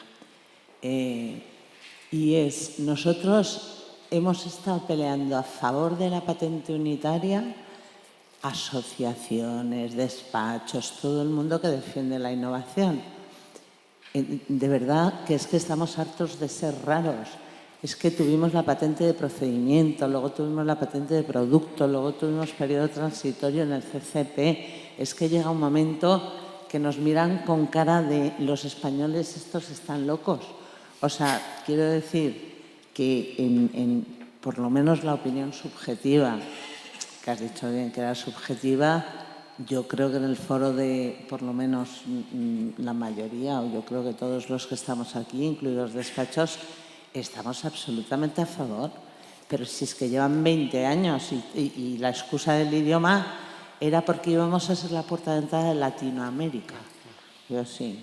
Y es, nosotros hemos estado peleando a favor de la patente unitaria, asociaciones, despachos, todo el mundo que defiende la innovación. De verdad que es que estamos hartos de ser raros. Es que tuvimos la patente de procedimiento, luego tuvimos la patente de producto, luego tuvimos periodo transitorio en el CCP. Es que llega un momento que nos miran con cara de los españoles estos están locos. O sea, quiero decir que por lo menos la opinión subjetiva, que has dicho bien que era subjetiva, yo creo que en el foro de, por lo menos la mayoría, o yo creo que todos los que estamos aquí, incluidos despachos, estamos absolutamente a favor. Pero si es que llevan 20 años y la excusa del idioma era porque íbamos a ser la puerta de entrada de Latinoamérica. Yo sí,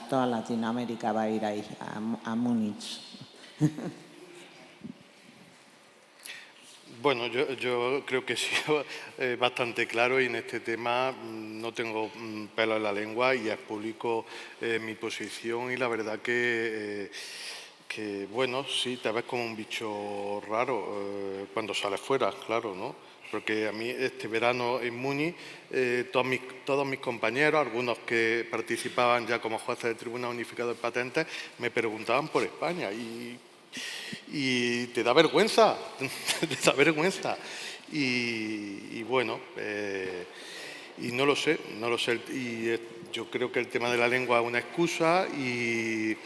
toda Latinoamérica va a ir ahí, a Múnich. Bueno, yo creo que he sido bastante claro y en este tema no tengo pelo en la lengua y explico mi posición y la verdad que bueno, sí, te ves como un bicho raro cuando sales fuera, claro, ¿no? Porque a mí este verano en Múnich todos mis compañeros, algunos que participaban ya como jueces del Tribunal Unificado de Patentes, me preguntaban por España y te da vergüenza, te da vergüenza. Y bueno, y no lo sé. Y yo creo que el tema de la lengua es una excusa y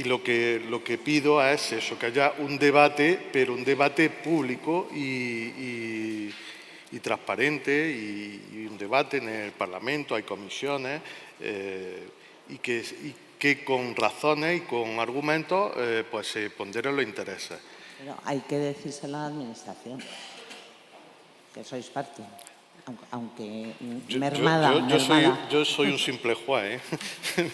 lo que pido es eso, que haya un debate, pero un debate público y transparente y un debate en el Parlamento, hay comisiones y que con razones y con argumentos pues se ponderen los intereses. Pero hay que decírselo a la Administración, que sois parte, aunque mermada. Yo soy un simple juez, ¿eh?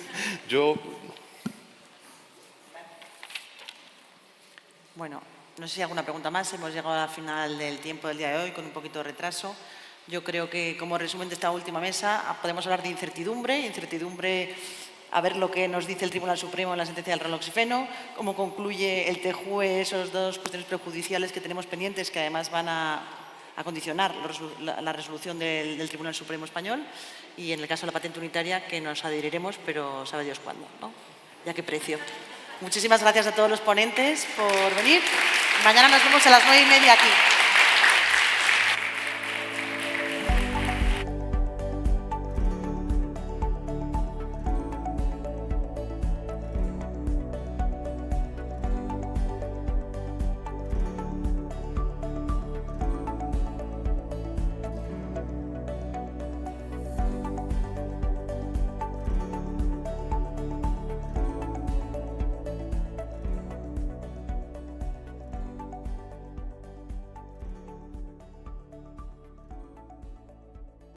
Bueno, no sé si hay alguna pregunta más. Hemos llegado al final del tiempo del día de hoy con un poquito de retraso. Yo creo que como resumen de esta última mesa podemos hablar de incertidumbre a ver lo que nos dice el Tribunal Supremo en la sentencia del Reloxifeno, cómo concluye el TJUE esos dos cuestiones prejudiciales que tenemos pendientes que además van a condicionar la resolución del Tribunal Supremo Español y en el caso de la patente unitaria que nos adheriremos, pero sabe Dios cuándo, ¿no? ¿Y a qué precio? Muchísimas gracias a todos los ponentes por venir. Mañana nos vemos a las 9:30 aquí.